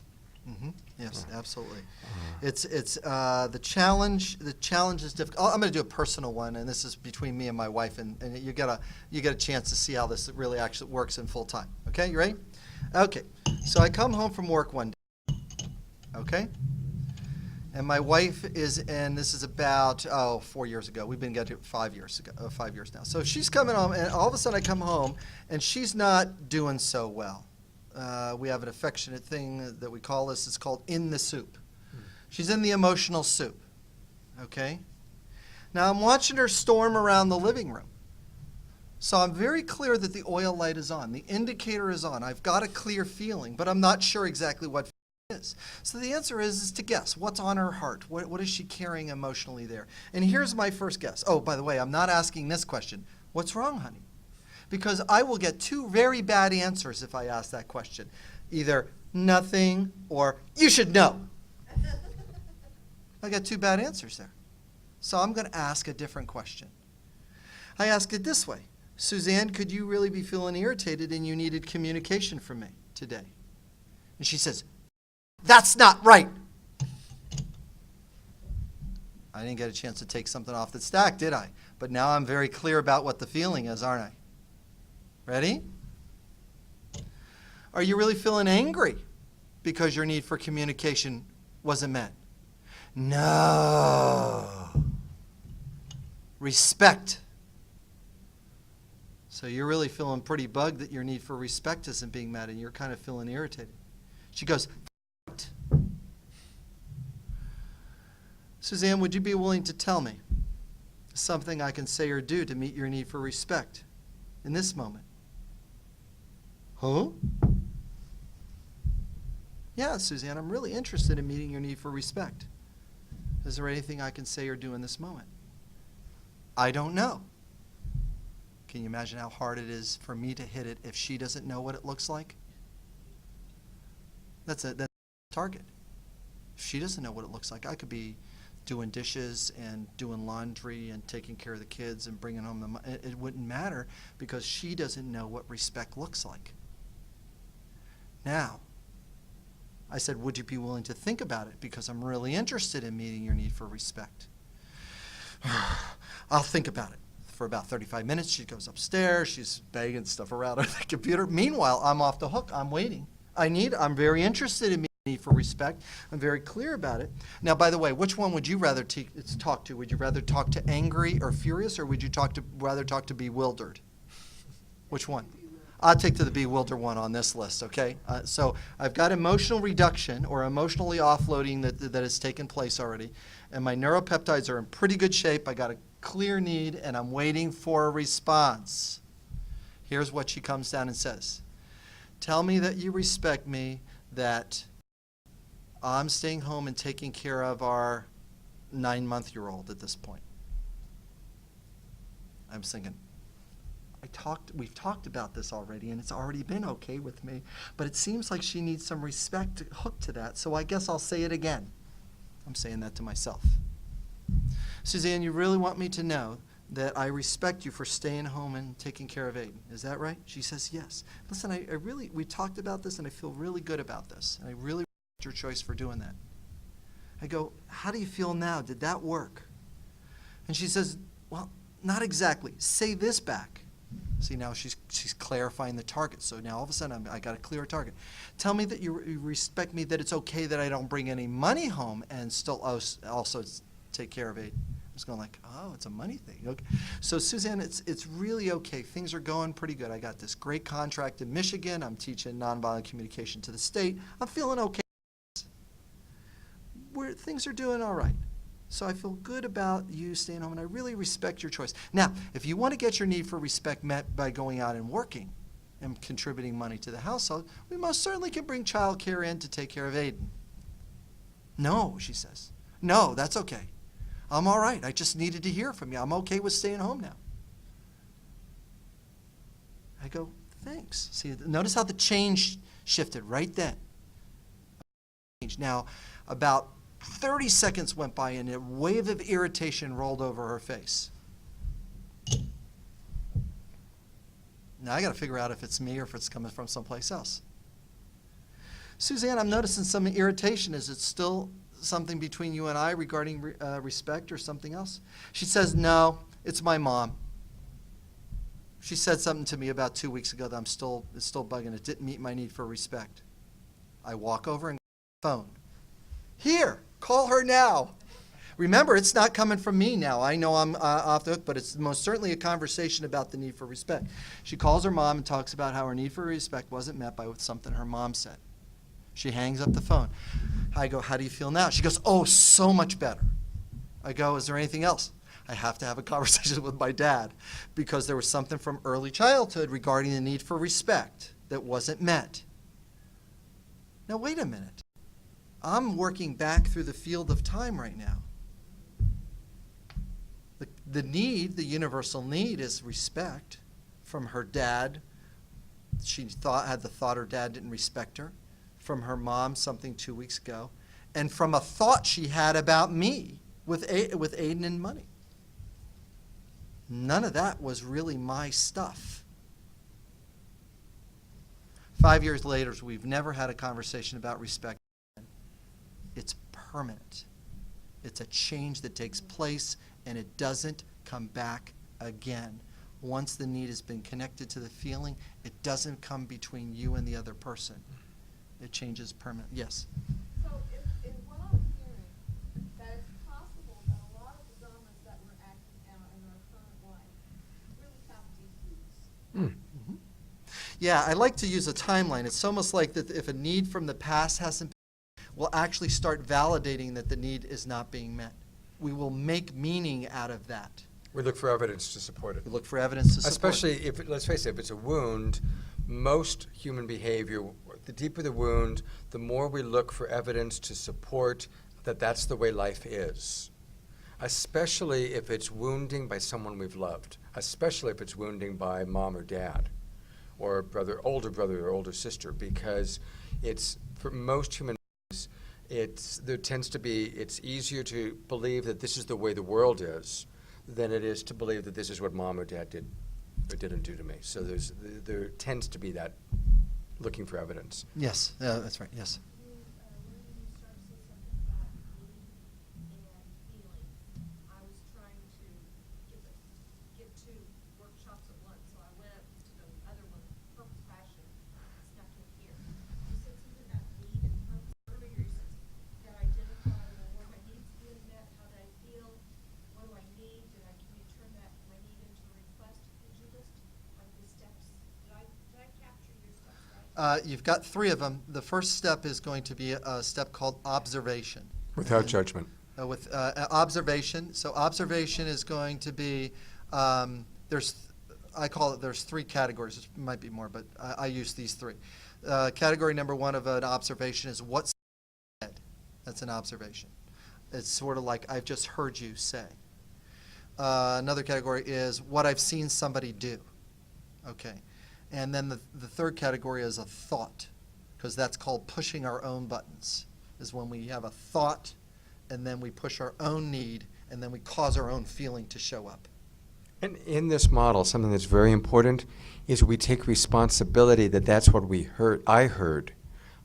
Mm-hmm. Yes, absolutely. It's the challenge. The challenge is difficult. I'm going to do a personal one, and this is between me and my wife, and you get a chance to see how this really actually works in full time. Okay, you ready? Okay. So I come home from work one day. Okay. And my wife and this is about 4 years ago. We've been together 5 years now. So she's coming home, and all of a sudden I come home, and she's not doing so well. We have an affectionate thing that we call this. It's called in the soup. She's in the emotional soup. Okay? Now I'm watching her storm around the living room. So I'm very clear that the oil light is on. The indicator is on. I've got a clear feeling, but I'm not sure exactly what it is. So the answer is to guess. What's on her heart? What is she carrying emotionally there? And here's my first guess. Oh, by the way, I'm not asking this question. What's wrong, honey? Because I will get two very bad answers if I ask that question. Either nothing or you should know. I got two bad answers there. So I'm going to ask a different question. I ask it this way. Suzanne, could you really be feeling irritated and you needed communication from me today? And she says, that's not right. I didn't get a chance to take something off the stack, did I? But now I'm very clear about what the feeling is, aren't I? Ready? Are you really feeling angry because your need for communication wasn't met? No. Respect. So you're really feeling pretty bugged that your need for respect isn't being met and you're kind of feeling irritated. She goes, right. Suzanne, would you be willing to tell me something I can say or do to meet your need for respect in this moment? Huh? Yeah, Suzanne, I'm really interested in meeting your need for respect. Is there anything I can say or do in this moment? I don't know. Can you imagine how hard it is for me to hit it if she doesn't know what it looks like? That's a target. If she doesn't know what it looks like, I could be doing dishes and doing laundry and taking care of the kids and bringing home the money. It wouldn't matter because she doesn't know what respect looks like. Now, I said, would you be willing to think about it? Because I'm really interested in meeting your need for respect. I'll think about it. For about 35 minutes, she goes upstairs. She's banging stuff around on the computer. Meanwhile, I'm off the hook. I'm waiting. I'm very interested in meeting your need for respect. I'm very clear about it. Now, by the way, which one would you rather talk to? Would you rather talk to angry or furious, or would you rather talk to bewildered? Which one? I'll take to the bewildered one on this list, okay? So I've got emotional reduction or emotionally offloading that has taken place already, and my neuropeptides are in pretty good shape. I got a clear need, and I'm waiting for a response. Here's what she comes down and says. Tell me that you respect me, that I'm staying home and taking care of our 9-month-old at this point. I'm thinking, we've talked about this already, and it's already been okay with me, but it seems like she needs some respect hooked to that, so I guess I'll say it again. I'm saying that to myself. Suzanne, you really want me to know that I respect you for staying home and taking care of Aiden. Is that right? She says, yes. Listen, we talked about this, and I feel really good about this, and I really respect your choice for doing that. I go, how do you feel now? Did that work? And she says, well, not exactly. Say this back. See, now she's clarifying the target. So now all of a sudden I got a clear target. Tell me that you respect me, that it's okay that I don't bring any money home and still also take care of Aiden. I was going like, oh, it's a money thing. Okay. So Suzanne, it's really okay. Things are going pretty good. I got this great contract in Michigan. I'm teaching nonviolent communication to the state. I'm feeling okay. Things are doing all right. So I feel good about you staying home, and I really respect your choice. Now, if you want to get your need for respect met by going out and working and contributing money to the household, we most certainly can bring child care in to take care of Aiden. No, she says. No, that's okay. I'm all right. I just needed to hear from you. I'm okay with staying home now. I go, thanks. See, notice how the change shifted right then. Now, about 30 seconds went by and a wave of irritation rolled over her face. Now I got to figure out if it's me or if it's coming from someplace else. Suzanne, I'm noticing some irritation. Is it still something between you and I regarding respect or something else? She says, no, it's my mom. She said something to me about 2 weeks ago that it's still bugging. It didn't meet my need for respect. I walk over and get the phone. Here, call her now. Remember, it's not coming from me now. I know I'm off the hook, but it's most certainly a conversation about the need for respect. She calls her mom and talks about how her need for respect wasn't met by something her mom said. She hangs up the phone. I go, how do you feel now? She goes, oh, so much better. I go, is there anything else? I have to have a conversation with my dad because there was something from early childhood regarding the need for respect that wasn't met. Now, wait a minute. I'm working back through the field of time right now. The need, the universal need, is respect from her dad. She had the thought her dad didn't respect her. From her mom, something 2 weeks ago. And from a thought she had about me with Aiden and money. None of that was really my stuff. 5 years later, we've never had a conversation about respect. It's permanent. It's a change that takes place, and it doesn't come back again. Once the need has been connected to the feeling, it doesn't come between you and the other person. It changes permanent. Yes? So if what I'm hearing, that it's possible that a lot of the dramas that we're acting out in our current life really have deep roots. Yeah, I like to use a timeline. It's almost like that if a need from the past hasn't been, we'll actually start validating that the need is not being met. We will make meaning out of that. We look for evidence to support it. We look for evidence to support Especially it. if, let's face it, if it's a wound, most human behavior, the deeper the wound, the more we look for evidence to support that that's the way life is. Especially if it's wounding by someone we've loved. Especially if it's wounding by mom or dad, or older brother or older sister, because it's, for most human beings, it's easier to believe that this is the way the world is than it is to believe that this is what mom or dad did or didn't do to me. So there tends to be that looking for evidence. Yes, that's right, yes. When you start to say something about need and feelings, I was trying to give two workshops at once, so I went to the other one, purpose passion, snuck in here. You said something about need and purpose earlier. You said that identify, well, were my needs being met? How did I feel? What do I need? Can you turn my need into a request? Could you list like the steps? Did I capture your steps right? You've got 3 of them. The first step is going to be a step called observation. Without judgment. With observation. So observation is going to be, there's 3 categories. It might be more, but I use these 3. Category number 1 of an observation is what's said. That's an observation. It's sort of like I've just heard you say. Another category is what I've seen somebody do. Okay. And then the third category is a thought, because that's called pushing our own buttons, is when we have a thought and then we push our own need and then we cause our own feeling to show up. And in this model, something that's very important is we take responsibility that that's what we heard,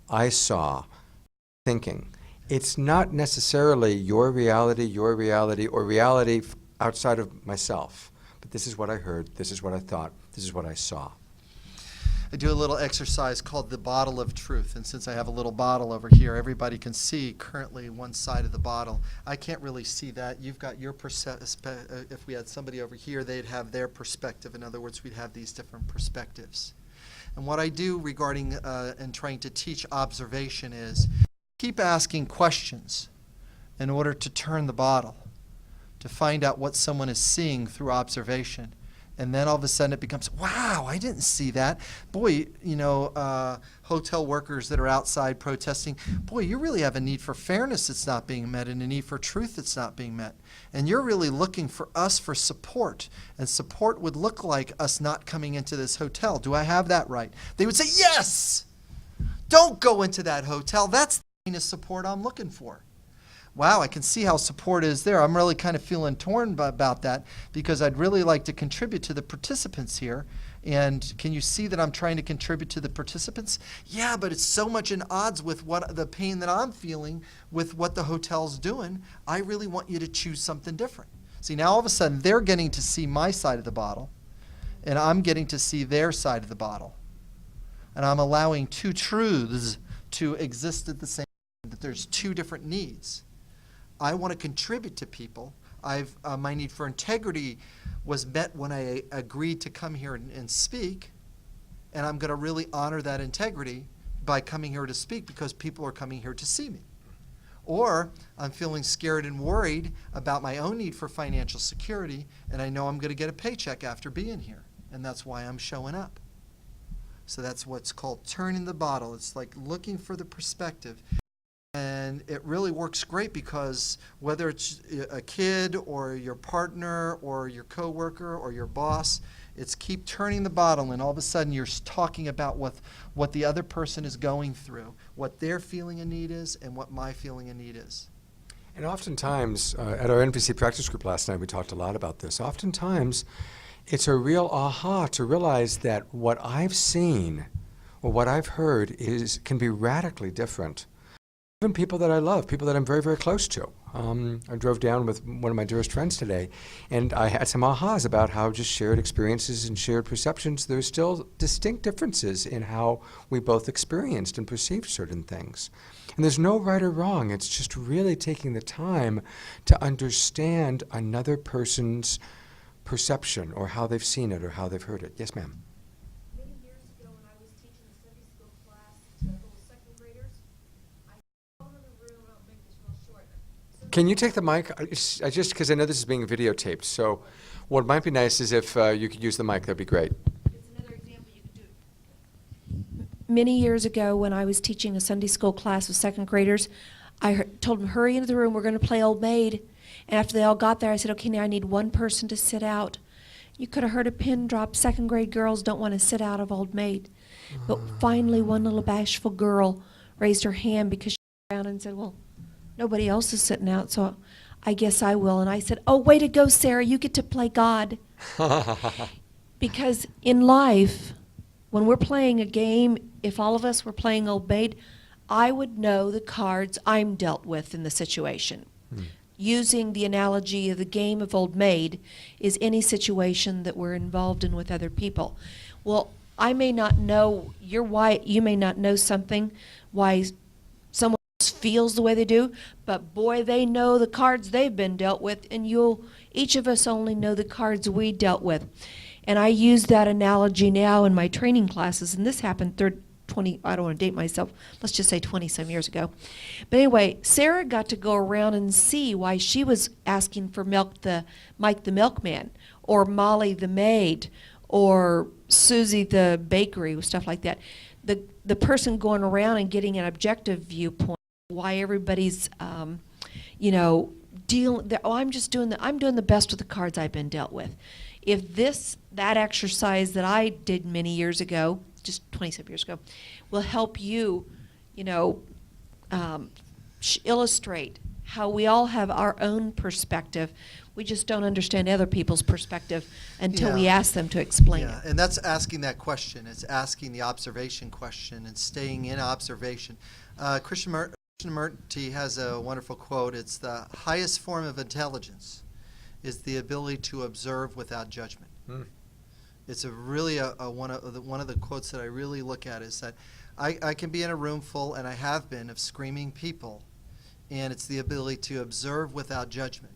I saw, thinking. It's not necessarily your reality, or reality outside of myself. But this is what I heard, this is what I thought, this is what I saw. I do a little exercise called the bottle of truth. And since I have a little bottle over here, everybody can see currently one side of the bottle. I can't really see that. You've got your if we had somebody over here, they'd have their perspective. In other words, we'd have these different perspectives. And what I do regarding and trying to teach observation is keep asking questions in order to turn the bottle, to find out what someone is seeing through observation. And then all of a sudden it becomes, wow, I didn't see that. Boy, you know, hotel workers that are outside protesting, boy, you really have a need for fairness that's not being met and a need for truth that's not being met. And you're really looking for us for support. And support would look like us not coming into this hotel. Do I have that right? They would say, yes! Don't go into that hotel. That's the kind of support I'm looking for. Wow, I can see how support is there. I'm really kind of feeling torn about that because I'd really like to contribute to the participants here. And can you see that I'm trying to contribute to the participants? Yeah, but it's so much in odds with what the pain that I'm feeling with what the hotel's doing. I really want you to choose something different. See, now all of a sudden they're getting to see my side of the bottle, and I'm getting to see their side of the bottle. And I'm allowing two truths to exist at the same time, that there's two different needs. I want to contribute to people. My need for integrity was met when I agreed to come here and speak, and I'm going to really honor that integrity by coming here to speak because people are coming here to see me. Or I'm feeling scared and worried about my own need for financial security, and I know I'm going to get a paycheck after being here, and that's why I'm showing up. So that's what's called turning the bottle. It's like looking for the perspective. And it really works great because whether it's a kid or your partner or your coworker or your boss, it's keep turning the bottle, and all of a sudden you're talking about what the other person is going through, what their feeling a need is, and what my feeling a need is. And oftentimes, at our NVC practice group last night, we talked a lot about this. Oftentimes, it's a real aha to realize that what I've seen or what I've heard can be radically different. Even people that I love, people that I'm very, very close to. I drove down with one of my dearest friends today, and I had some ahas about how just shared experiences and shared perceptions, there's still distinct differences in how we both experienced and perceived certain things. And there's no right or wrong. It's just really taking the time to understand another person's perception or how they've seen it or how they've heard it. Yes, ma'am. Many years ago, when I was teaching a Sunday school class to little second graders, I called in the room, I'll make this real short. Can you take the mic? Because I know this is being videotaped. So what might be nice is if you could use the mic, that'd be great. It's another example you could do. Many years ago, when I was teaching a Sunday school class with second graders, I told them, hurry into the room, we're going to play Old Maid. And after they all got there, I said, okay, now I need one person to sit out. You could have heard a pin drop. Second grade girls don't want to sit out of Old Maid. But finally, one little bashful girl raised her hand because she looked around and said, well, nobody else is sitting out, so I guess I will. And I said, oh, way to go, Sarah. You get to play God. Because in life, when we're playing a game, if all of us were playing Old Maid, I would know the cards I'm dealt with in the situation. Using the analogy of the game of Old Maid is any situation that we're involved in with other people. Well, I may not know you may not know something, why someone else feels the way they do, but boy, they know the cards they've been dealt with, and each of us only know the cards we dealt with. And I use that analogy now in my training classes, and this happened I don't want to date myself, let's just say 20-some years ago. But anyway, Sarah got to go around and see why she was asking for Mike the milkman, or Molly the maid, or Susie the bakery, stuff like that. The person going around and getting an objective viewpoint, why everybody's, I'm doing the best with the cards I've been dealt with. If that exercise that I did many years ago, just 27 years ago, will help you, illustrate how we all have our own perspective. We just don't understand other people's perspective until we ask them to explain it. And that's asking that question. It's asking the observation question and staying in observation. Krishnamurti has a wonderful quote. It's the highest form of intelligence is the ability to observe without judgment. Mm. It's one of the quotes that I really look at is that I can be in a room full, and I have been, of screaming people, and it's the ability to observe without judgment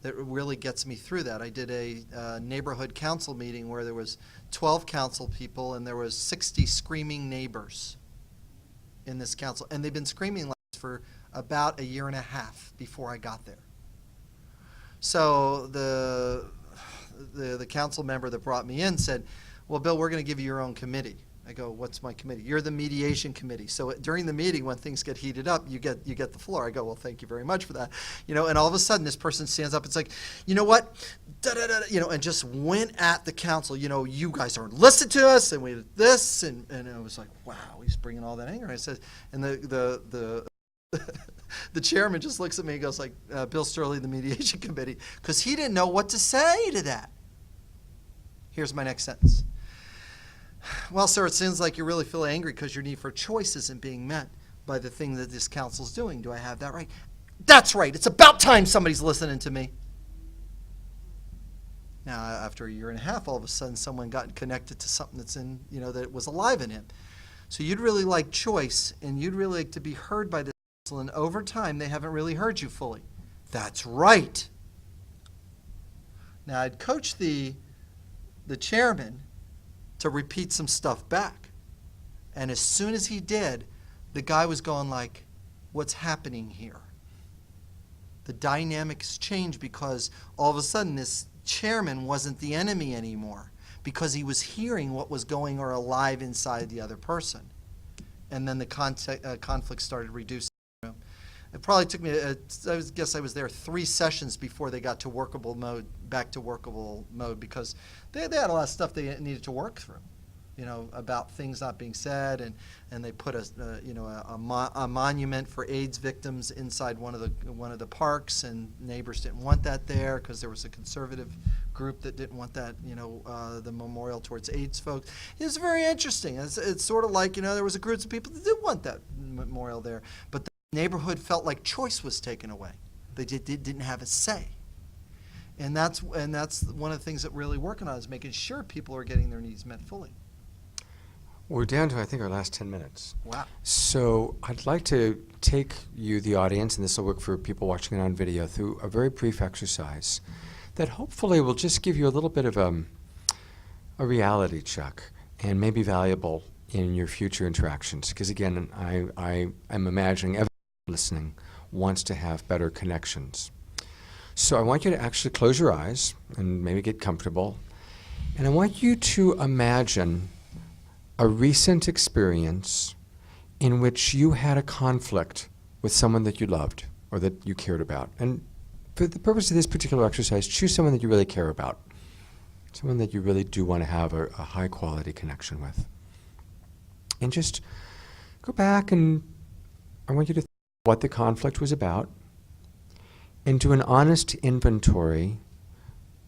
that really gets me through that. I did a neighborhood council meeting where there was 12 council people and there was 60 screaming neighbors in this council, and they've been screaming like this for about a year and a half before I got there. So the council member that brought me in said, "Well, Bill, we're going to give you your own committee." I go, "What's my committee?" "You're the mediation committee. So during the meeting, when things get heated up, you get the floor." I go, "Well, thank you very much for that." And all of a sudden, this person stands up. It's like, "You know what?" And just went at the council. "You guys aren't listening to us, and we did this," and I was like, "Wow, he's bringing all that anger." I said, and the chairman just looks at me and goes like, "Bill Sterling, the mediation committee," because he didn't know what to say to that. Here's my next sentence. "Well, sir, it seems like you really feel angry because your need for choice isn't being met by the thing that this council's doing. Do I have that right?" "That's right. It's about time somebody's listening to me." Now, after a year and a half, all of a sudden, someone got connected to something that's in, that was alive in him. So you'd really like choice, and you'd really like to be heard by this council, and over time, they haven't really heard you fully. "That's right." Now, I'd coached the chairman to repeat some stuff back. And as soon as he did, the guy was going like, "What's happening here?" The dynamics changed because all of a sudden this chairman wasn't the enemy anymore because he was hearing what was going or alive inside the other person. And then the conflict started reducing. It probably took me, I guess I was there 3 sessions before they got to workable mode, back to workable mode, because they had a lot of stuff they needed to work through, about things not being said, and they put a monument for AIDS victims inside one of the parks, and neighbors didn't want that there because there was a conservative group that didn't want that, the memorial towards AIDS folks. It was very interesting. It's sort of like, there was a group of people that didn't want that memorial there, but the neighborhood felt like choice was taken away. They didn't have a say. And that's one of the things that we're really working on is making sure people are getting their needs met fully. We're down to, I think, our last 10 minutes. Wow. So I'd like to take you, the audience, and this will work for people watching it on video, through a very brief exercise that hopefully will just give you a little bit of a reality check and may be valuable in your future interactions. Because again, I am imagining everyone listening wants to have better connections. So I want you to actually close your eyes and maybe get comfortable. And I want you to imagine a recent experience in which you had a conflict with someone that you loved or that you cared about. And for the purpose of this particular exercise, choose someone that you really care about, someone that you really do want to have a high-quality connection with. And just go back, and I want you to think what the conflict was about and do an honest inventory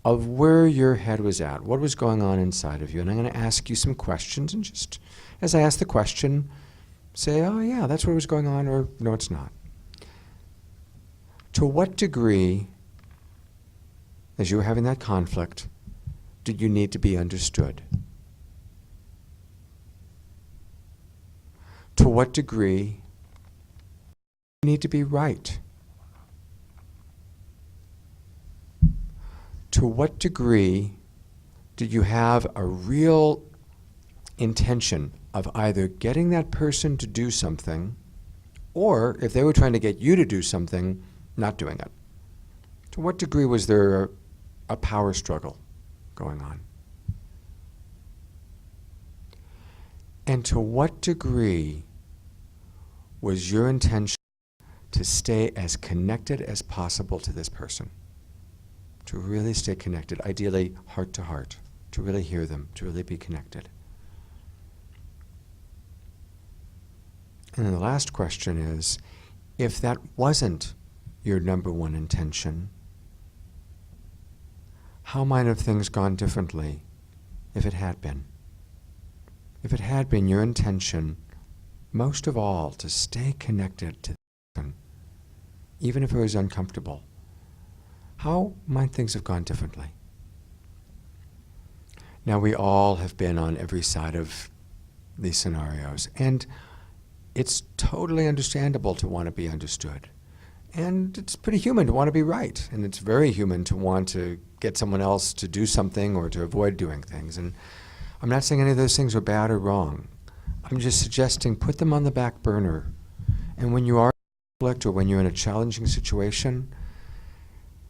of where your head was at, what was going on inside of you. And I'm going to ask you some questions, and just as I ask the question, say, "Oh yeah, that's what was going on," or "No, it's not." To what degree, as you were having that conflict, did you need to be understood? To what degree do you need to be right? To what degree did you have a real intention of either getting that person to do something, or if they were trying to get you to do something, not doing it? To what degree was there a power struggle going on? And to what degree was your intention to stay as connected as possible to this person? To really stay connected, ideally heart to heart, to really hear them, to really be connected. And then the last question is, if that wasn't your number one intention, how might have things gone differently if it had been? If it had been your intention, most of all, to stay connected to the person, even if it was uncomfortable, how might things have gone differently? Now, we all have been on every side of these scenarios, and it's totally understandable to want to be understood. And it's pretty human to want to be right, and it's very human to want to get someone else to do something or to avoid doing things. And I'm not saying any of those things are bad or wrong. I'm just suggesting put them on the back burner. And when you are in conflict or when you're in a challenging situation,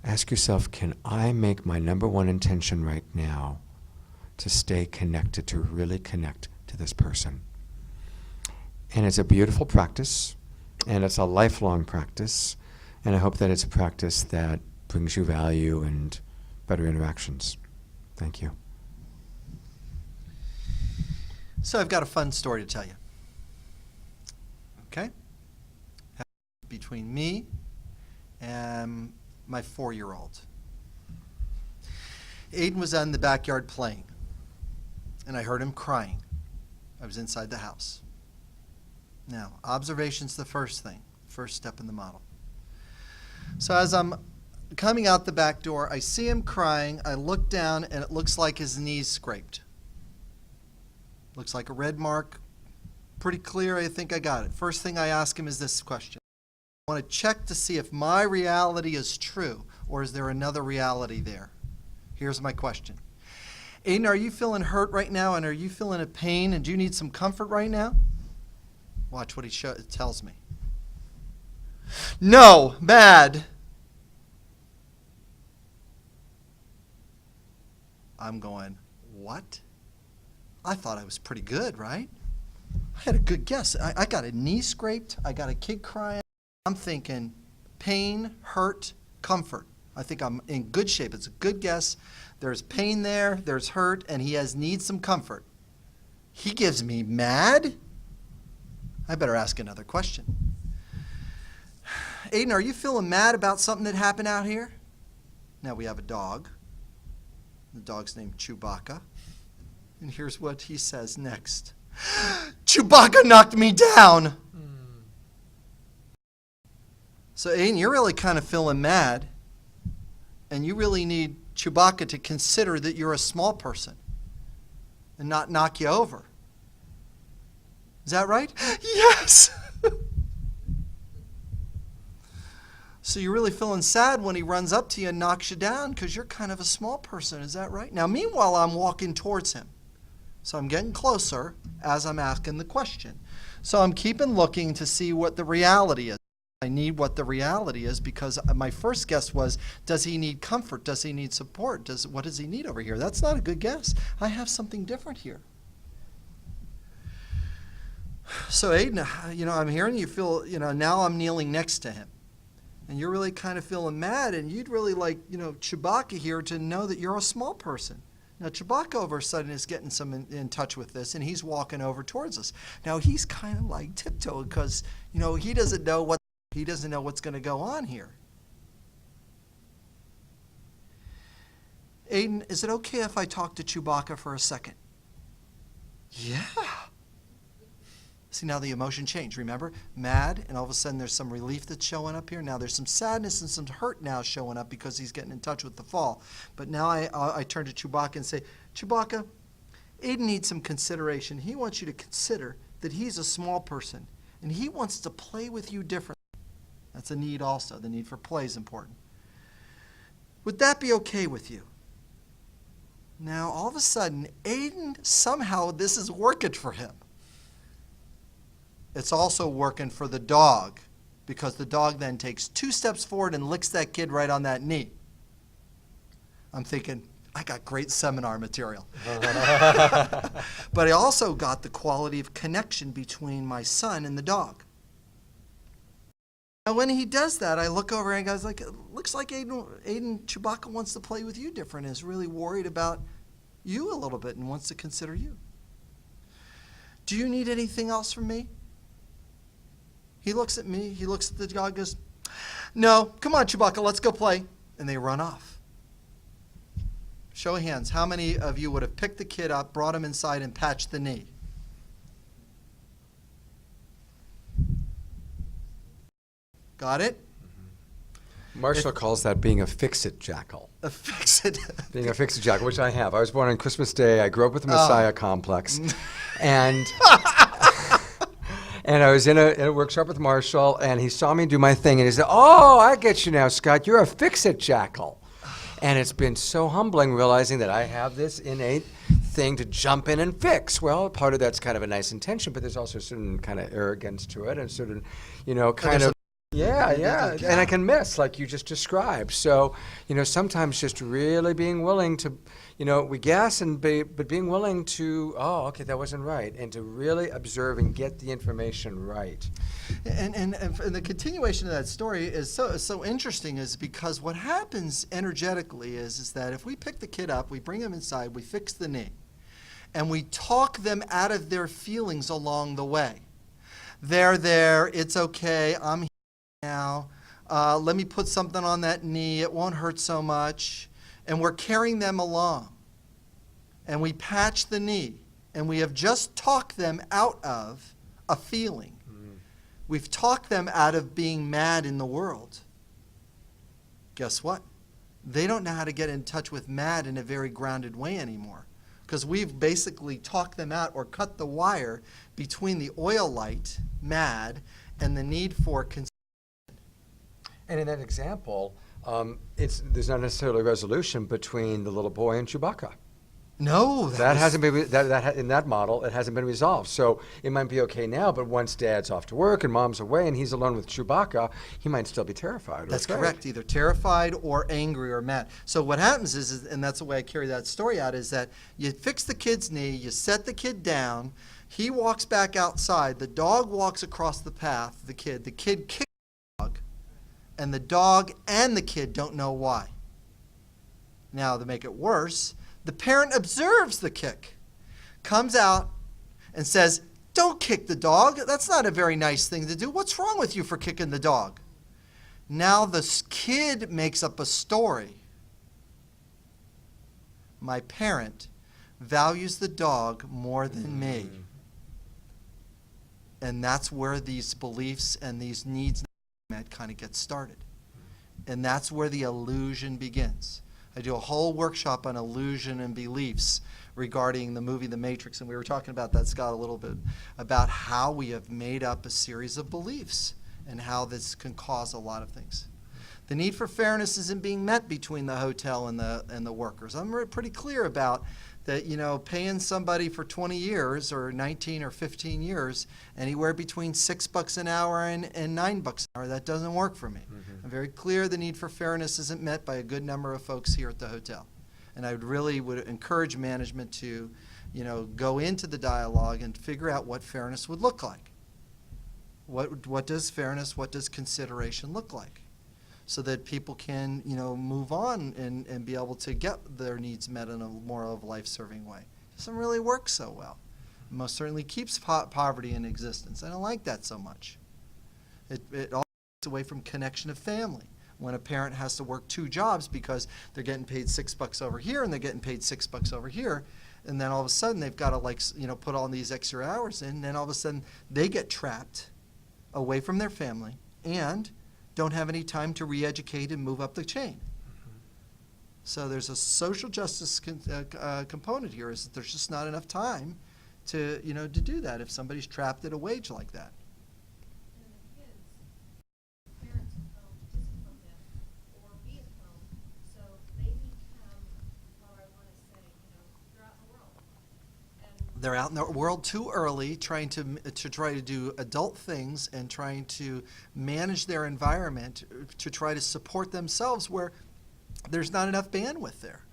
ask yourself, can I make my number one intention right now to stay connected, to really connect to this person? And it's a beautiful practice, and it's a lifelong practice, and I hope that it's a practice that brings you value and better interactions. Thank you. So I've got a fun story to tell you. Okay? Between me and my 4-year-old. Aiden was out in the backyard playing, and I heard him crying. I was inside the house. Now, observation's the first thing, first step in the model. So as I'm coming out the back door, I see him crying. I look down, and it looks like his knee's scraped. Looks like a red mark. Pretty clear. I think I got it. First thing I ask him is this question. I want to check to see if my reality is true, or is there another reality there? Here's my question. Aiden, are you feeling hurt right now, and are you feeling a pain, and do you need some comfort right now? Watch what he tells me. No, mad. I'm going, what? I thought I was pretty good, right? I had a good guess. I got a knee scraped. I got a kid crying. I'm thinking pain, hurt, comfort. I think I'm in good shape. It's a good guess. There's pain there, there's hurt, and he needs some comfort. He gives me mad? I better ask another question. Aiden, are you feeling mad about something that happened out here? Now we have a dog. The dog's named Chewbacca. And here's what he says next. Chewbacca knocked me down. So Aiden, you're really kind of feeling mad. And you really need Chewbacca to consider that you're a small person and not knock you over. Is that right? Yes. So you're really feeling sad when he runs up to you and knocks you down because you're kind of a small person. Is that right? Now, meanwhile, I'm walking towards him. So I'm getting closer as I'm asking the question. So I'm keeping looking to see what the reality is. I need what the reality is because my first guess was, does he need comfort? Does he need support? What does he need over here? That's not a good guess. I have something different here. So Aiden, I'm hearing you feel, now I'm kneeling next to him. And you're really kind of feeling mad, and you'd really like, Chewbacca here to know that you're a small person. Now, Chewbacca all of a sudden is getting in touch with this, and he's walking over towards us. Now, he's kind of like tiptoeing because, he doesn't know what's going to go on here. Aiden, is it okay if I talk to Chewbacca for a second? Yeah. See, now the emotion changed, remember? Mad, and all of a sudden there's some relief that's showing up here. Now there's some sadness and some hurt now showing up because he's getting in touch with the fall. But now I turn to Chewbacca and say, Chewbacca, Aiden needs some consideration. He wants you to consider that he's a small person, and he wants to play with you differently. That's a need also. The need for play is important. Would that be okay with you? Now, all of a sudden, Aiden, somehow this is working for him. It's also working for the dog because the dog then takes 2 steps forward and licks that kid right on that knee. I'm thinking, I got great seminar material. But I also got the quality of connection between my son and the dog. Now, when he does that, I look over and goes, it looks like Aiden Chewbacca wants to play with you different and is really worried about you a little bit and wants to consider you. Do you need anything else from me? He looks at me, he looks at the dog, goes, no, come on, Chewbacca, let's go play. And they run off. Show of hands, how many of you would have picked the kid up, brought him inside, and patched the knee? Got it? Marshall calls that being a fix-it jackal. A fix-it. Being a fix-it jackal, which I have. I was born on Christmas Day. I grew up with the Messiah complex. And and I was in a workshop with Marshall, and he saw me do my thing, and he said, "Oh, I get you now, Scott. You're a fix-it jackal." And it's been so humbling realizing that I have this innate thing to jump in and fix. Well, part of that's kind of a nice intention, but there's also a certain kind of arrogance to it, and certain, kind of. Yeah, and I can miss, like you just described. So, sometimes just really being willing to, we guess, but being willing to, oh, okay, that wasn't right, and to really observe and get the information right. And the continuation of that story is so interesting, is because what happens energetically is that if we pick the kid up, we bring him inside, we fix the knee, and we talk them out of their feelings along the way. They're there, it's okay, I'm here now, let me put something on that knee, it won't hurt so much, and we're carrying them along. And we patch the knee, and we have just talked them out of a feeling. We've talked them out of being mad in the world. Guess what? They don't know how to get in touch with mad in a very grounded way anymore, because we've basically talked them out or cut the wire between the oil light, mad, and the need for And in that example, there's not necessarily a resolution between the little boy and Chewbacca. No, That hasn't been in that model. It hasn't been resolved. So it might be okay now, but once Dad's off to work and Mom's away and he's alone with Chewbacca, he might still be terrified. That's afraid. correct, either terrified or angry or mad. So what happens is, and that's the way I carry that story out, is that you fix the kid's knee, you set the kid down, he walks back outside, the dog walks across the path, the kid kicks the dog, and the dog and the kid don't know why. Now, to make it worse, the parent observes the kick, comes out and says, "Don't kick the dog. That's not a very nice thing to do. What's wrong with you for kicking the dog?" Now the kid makes up a story. My parent values the dog more than me. And that's where these beliefs and these needs kind of get started. And that's where the illusion begins. I do a whole workshop on illusion and beliefs regarding the movie The Matrix, and we were talking about that, Scott, a little bit, about how we have made up a series of beliefs and how this can cause a lot of things. The need for fairness isn't being met between the hotel and the workers. I'm pretty clear about that, paying somebody for 20 years or 19 or 15 years, anywhere between $6 an hour and $9 an hour, that doesn't work for me. I'm very clear the need for fairness isn't met by a good number of folks here at the hotel. And I would encourage management to, go into the dialogue and figure out what fairness would look like. What does fairness, what does consideration look like? So that people can, move on and be able to get their needs met in a more of life-serving way. It doesn't really work so well. It most certainly keeps poverty in existence. I don't like that so much. It all takes away from connection of family. When a parent has to work 2 jobs because they're getting paid $6 over here and they're getting paid $6 over here, and then all of a sudden they've got to put all these extra hours in, and then all of a sudden they get trapped away from their family and don't have any time to re-educate and move up the chain. So there's a social justice component here, is that there's just not enough time to do that if somebody's trapped at a wage like that. And the kids, parents at home discipline them or be at home, so they become, what I want to say, they're out in the world. And They're out in the world too early, trying to do adult things and trying to manage their environment to try to support themselves, where there's not enough bandwidth there.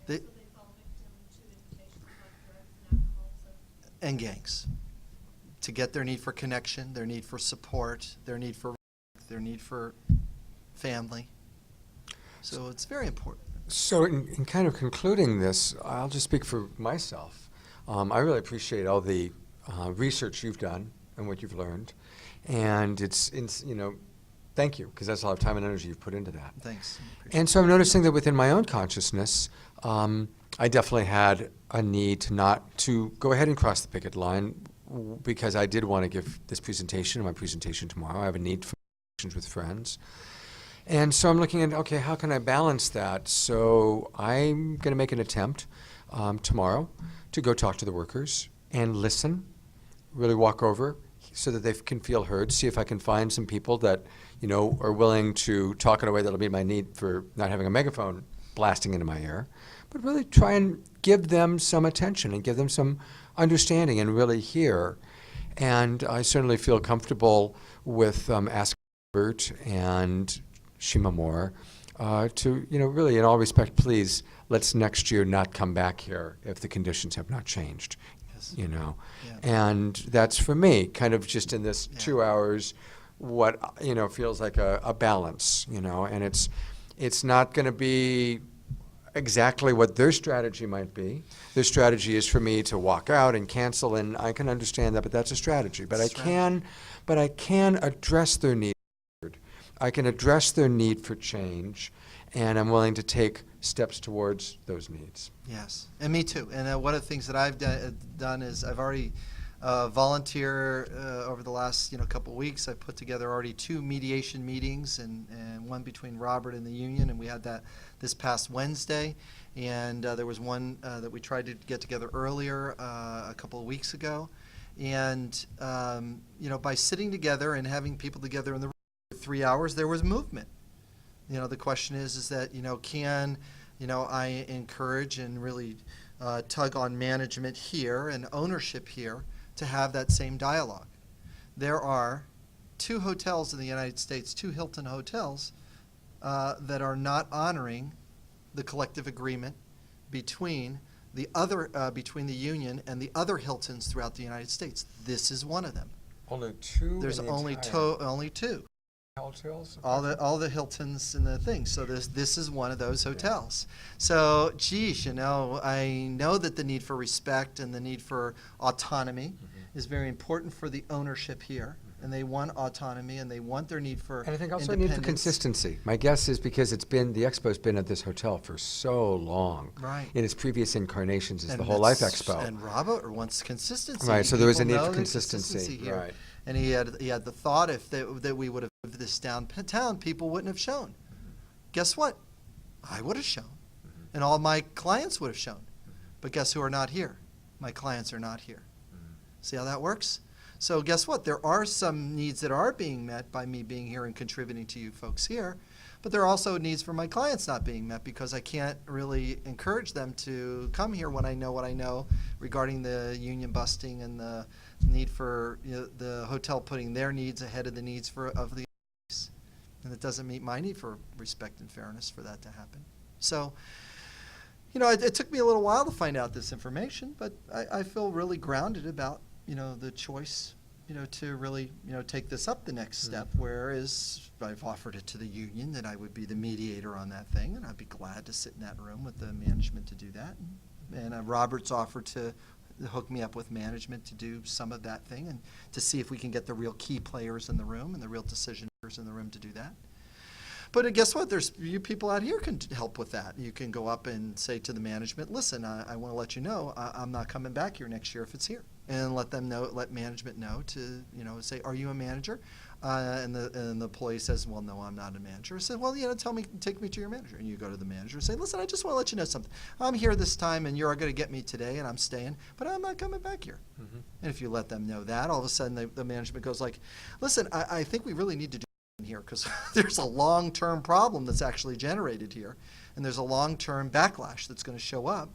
They, so they fall victim to invitations like drugs and alcohol. and gangs, to get their need for connection, their need for support, their need for family. So it's very important. So in kind of concluding this, I'll just speak for myself. I really appreciate all the research you've done and what you've learned. And it's thank you, because that's a lot of time and energy you've put into that. Thanks. And so I'm noticing that within my own consciousness, I definitely had a need to go ahead and cross the picket line, because I did want to give this presentation, my presentation tomorrow. I have a need for connections with friends. And so I'm looking at, okay, how can I balance that? So I'm going to make an attempt tomorrow to go talk to the workers and listen, really walk over so that they can feel heard, see if I can find some people that, you know, are willing to talk in a way that'll meet my need for not having a megaphone blasting into my ear, but really try and give them some attention and give them some understanding and really hear. And I certainly feel comfortable with asking Bert and Shima Moore to, you know, really in all respect, please, let's next year not come back here if the conditions have not changed, Yes. you know. Yeah. And that's for me, kind of just in this Yeah. 2 hours, what, you know, feels like a balance, you know, and it's not going to be exactly what their strategy might be. Their strategy is for me to walk out and cancel, and I can understand that, but that's a strategy. But I can address their need. I can address their need for change, and I'm willing to take steps towards those needs. Yes, and me too. And one of the things that I've done is I've already volunteer over the last couple of weeks. I put together already 2 mediation meetings, and one between Robert and the union, and we had that this past Wednesday. And there was one that we tried to get together earlier a couple of weeks ago. And by sitting together and having people together in the room for 3 hours, there was movement. The question is that can I encourage and really tug on management here and ownership here to have that same dialogue. There are 2 hotels in the United States, 2 Hilton hotels, that are not honoring the collective agreement between the union and the other Hiltons throughout the United States. This is one of them. Only 2. There's only 2. Hotels. All the Hiltons and the things. So this is one of those hotels. So, geez, I know that the need for respect and the need for autonomy is very important for the ownership here, and they want autonomy and they want their need for And I think also a need for consistency. My guess is because the Expo's been at this hotel for so long. Right. In its previous incarnations as And the Whole Life that's- Expo. And Robert wants consistency. Right, so there was a People need for know the consistency, here. right. And he had the thought that we would have moved this downtown, people wouldn't have shown. Guess what? I would have shown. And all my clients would have shown. But guess who are not here? My clients are not here. See how that works? So guess what? There are some needs that are being met by me being here and contributing to you folks here, but there are also needs for my clients not being met because I can't really encourage them to come here when I know what I know regarding the union busting and the need for the hotel putting their needs ahead of the needs of the others. And it doesn't meet my need for respect and fairness for that to happen. So, it took me a little while to find out this information, but I feel really grounded about the choice, to really, take this up the next step, whereas I've offered it to the union that I would be the mediator on that thing, and I'd be glad to sit in that room with the management to do that. And Robert's offered to hook me up with management to do some of that thing and to see if we can get the real key players in the room and the real decision makers in the room to do that. But guess what? There's you people out here can help with that. You can go up and say to the management, listen, I want to let you know I'm not coming back here next year if it's here. And let management know to, say, are you a manager? And the employee says, well, no, I'm not a manager. I said, well, take me to your manager. And you go to the manager and say, listen, I just want to let you know something. I'm here this time and you're going to get me today and I'm staying, but I'm not coming back here. And if you let them know that, all of a sudden the management goes like, listen, I think we really need to do here because there's a long-term problem that's actually generated here, and there's a long-term backlash that's going to show up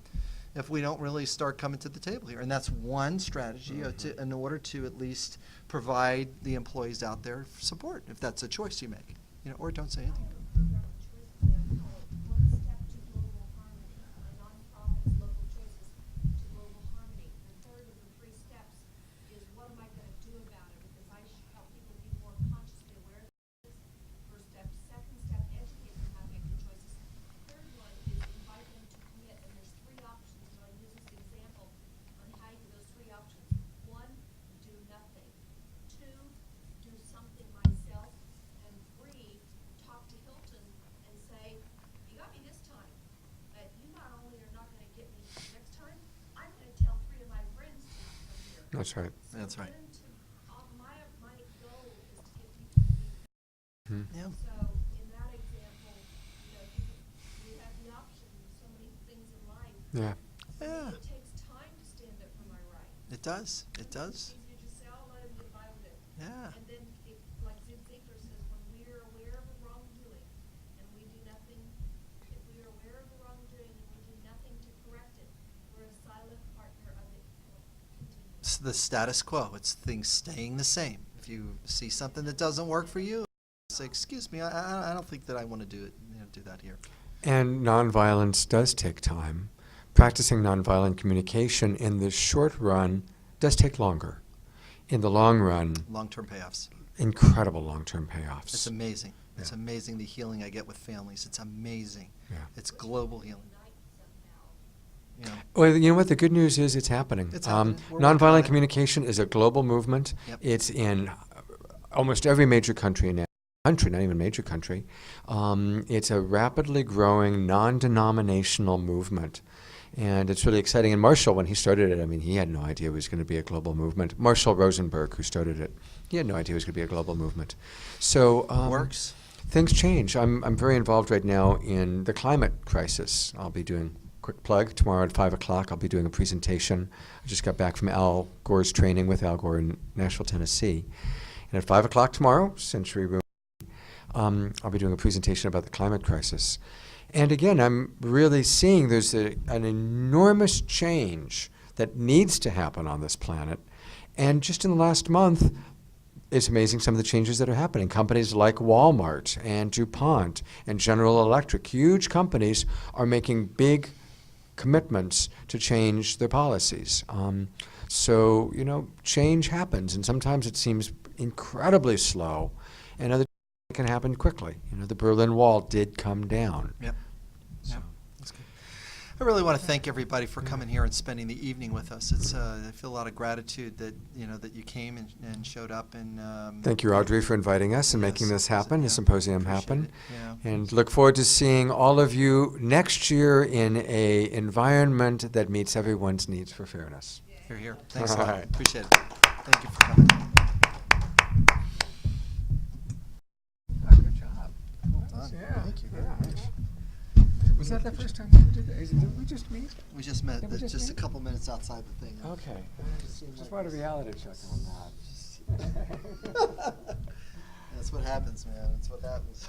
if we don't really start coming to the table here. And that's one strategy in order to at least provide the employees out there support, if that's a choice you make, or don't say anything. Program of choices there called One Step to Global Harmony, a nonprofit's local choices to global harmony. The third of the 3 steps is what am I going to do about it? Because I help people be more consciously aware of this. First step. Second step, educate them how to make the choices. Third one is invite them to commit. And there's 3 options. And I'll use this example on how you do those 3 options. 1, do nothing. 2, do something myself. And 3, talk to Hilton and say, you got me this time, but you not only are not going to get me next time, I'm going to tell 3 of my friends to not come here. That's right. So That's right. get into, my goal is to get people to be Yeah. so in that Yeah. Yeah, It takes time to stand up for my right. it does. It does. It's easy to just say, oh, let him get by with it. Yeah. And then, like Sid Ziegler says, when we are aware of a wrongdoing and we do nothing, if we are aware of a wrongdoing and we do nothing to correct it, we're a silent partner of it continuing. It's the status quo. It's things staying the same. If you see something that doesn't work for you, say, excuse me, I don't think that I want to do it. Do that here. And nonviolence does take time. Practicing nonviolent communication in the short run does take longer. In the long run, Long-term payoffs. incredible long-term payoffs. It's amazing. It's Yeah. amazing the healing I get with families. It's amazing. Yeah. It's global healing. You know, Well, you know what? The good news is it's happening. It's happening. We're working on Nonviolent it. communication is a global movement. Yep. It's in almost every major country in country, not even major country. It's a rapidly growing, non-denominational movement. And it's really exciting. And Marshall, when he started it, I mean, he had no idea it was going to be a global movement. Marshall Rosenberg, who started it, he had no idea it was going to be a global movement. So works. things change. I'm very involved right now in the climate crisis. I'll be doing, quick plug, tomorrow at 5 o'clock, I'll be doing a presentation. I just got back from Al Gore's training with Al Gore in Nashville, Tennessee. And at 5 o'clock tomorrow, Century Room, I'll be doing a presentation about the climate crisis. And again, I'm really seeing there's an enormous change that needs to happen on this planet. And just in the last month, it's amazing some of the changes that are happening. Companies like Walmart and DuPont and General Electric, huge companies, are making big commitments to change their policies. So, you know, change happens, and sometimes it seems incredibly slow, and other it can happen quickly. You know, the Berlin Wall did come down. Yep. So. Yep. That's good. I really want to thank everybody for coming here and spending the evening with us. It's I feel a lot of gratitude that that you came and showed up and. Thank you, Audrey, for inviting us and making Yes, this happen, yeah, the symposium appreciate happen. it, yeah. And look forward to seeing all of you next year in a environment that meets everyone's needs for fairness. Here, here. Thanks a All lot. right. Appreciate it. Thank you for coming. Good job. done. Yeah. Thank you very Yeah. much. Was that the first time you ever did that? Did we just meet? We just met Did we just just a meet? couple minutes outside the thing. Okay. Just want a reality check on that. That's what happens, man. That's what happens.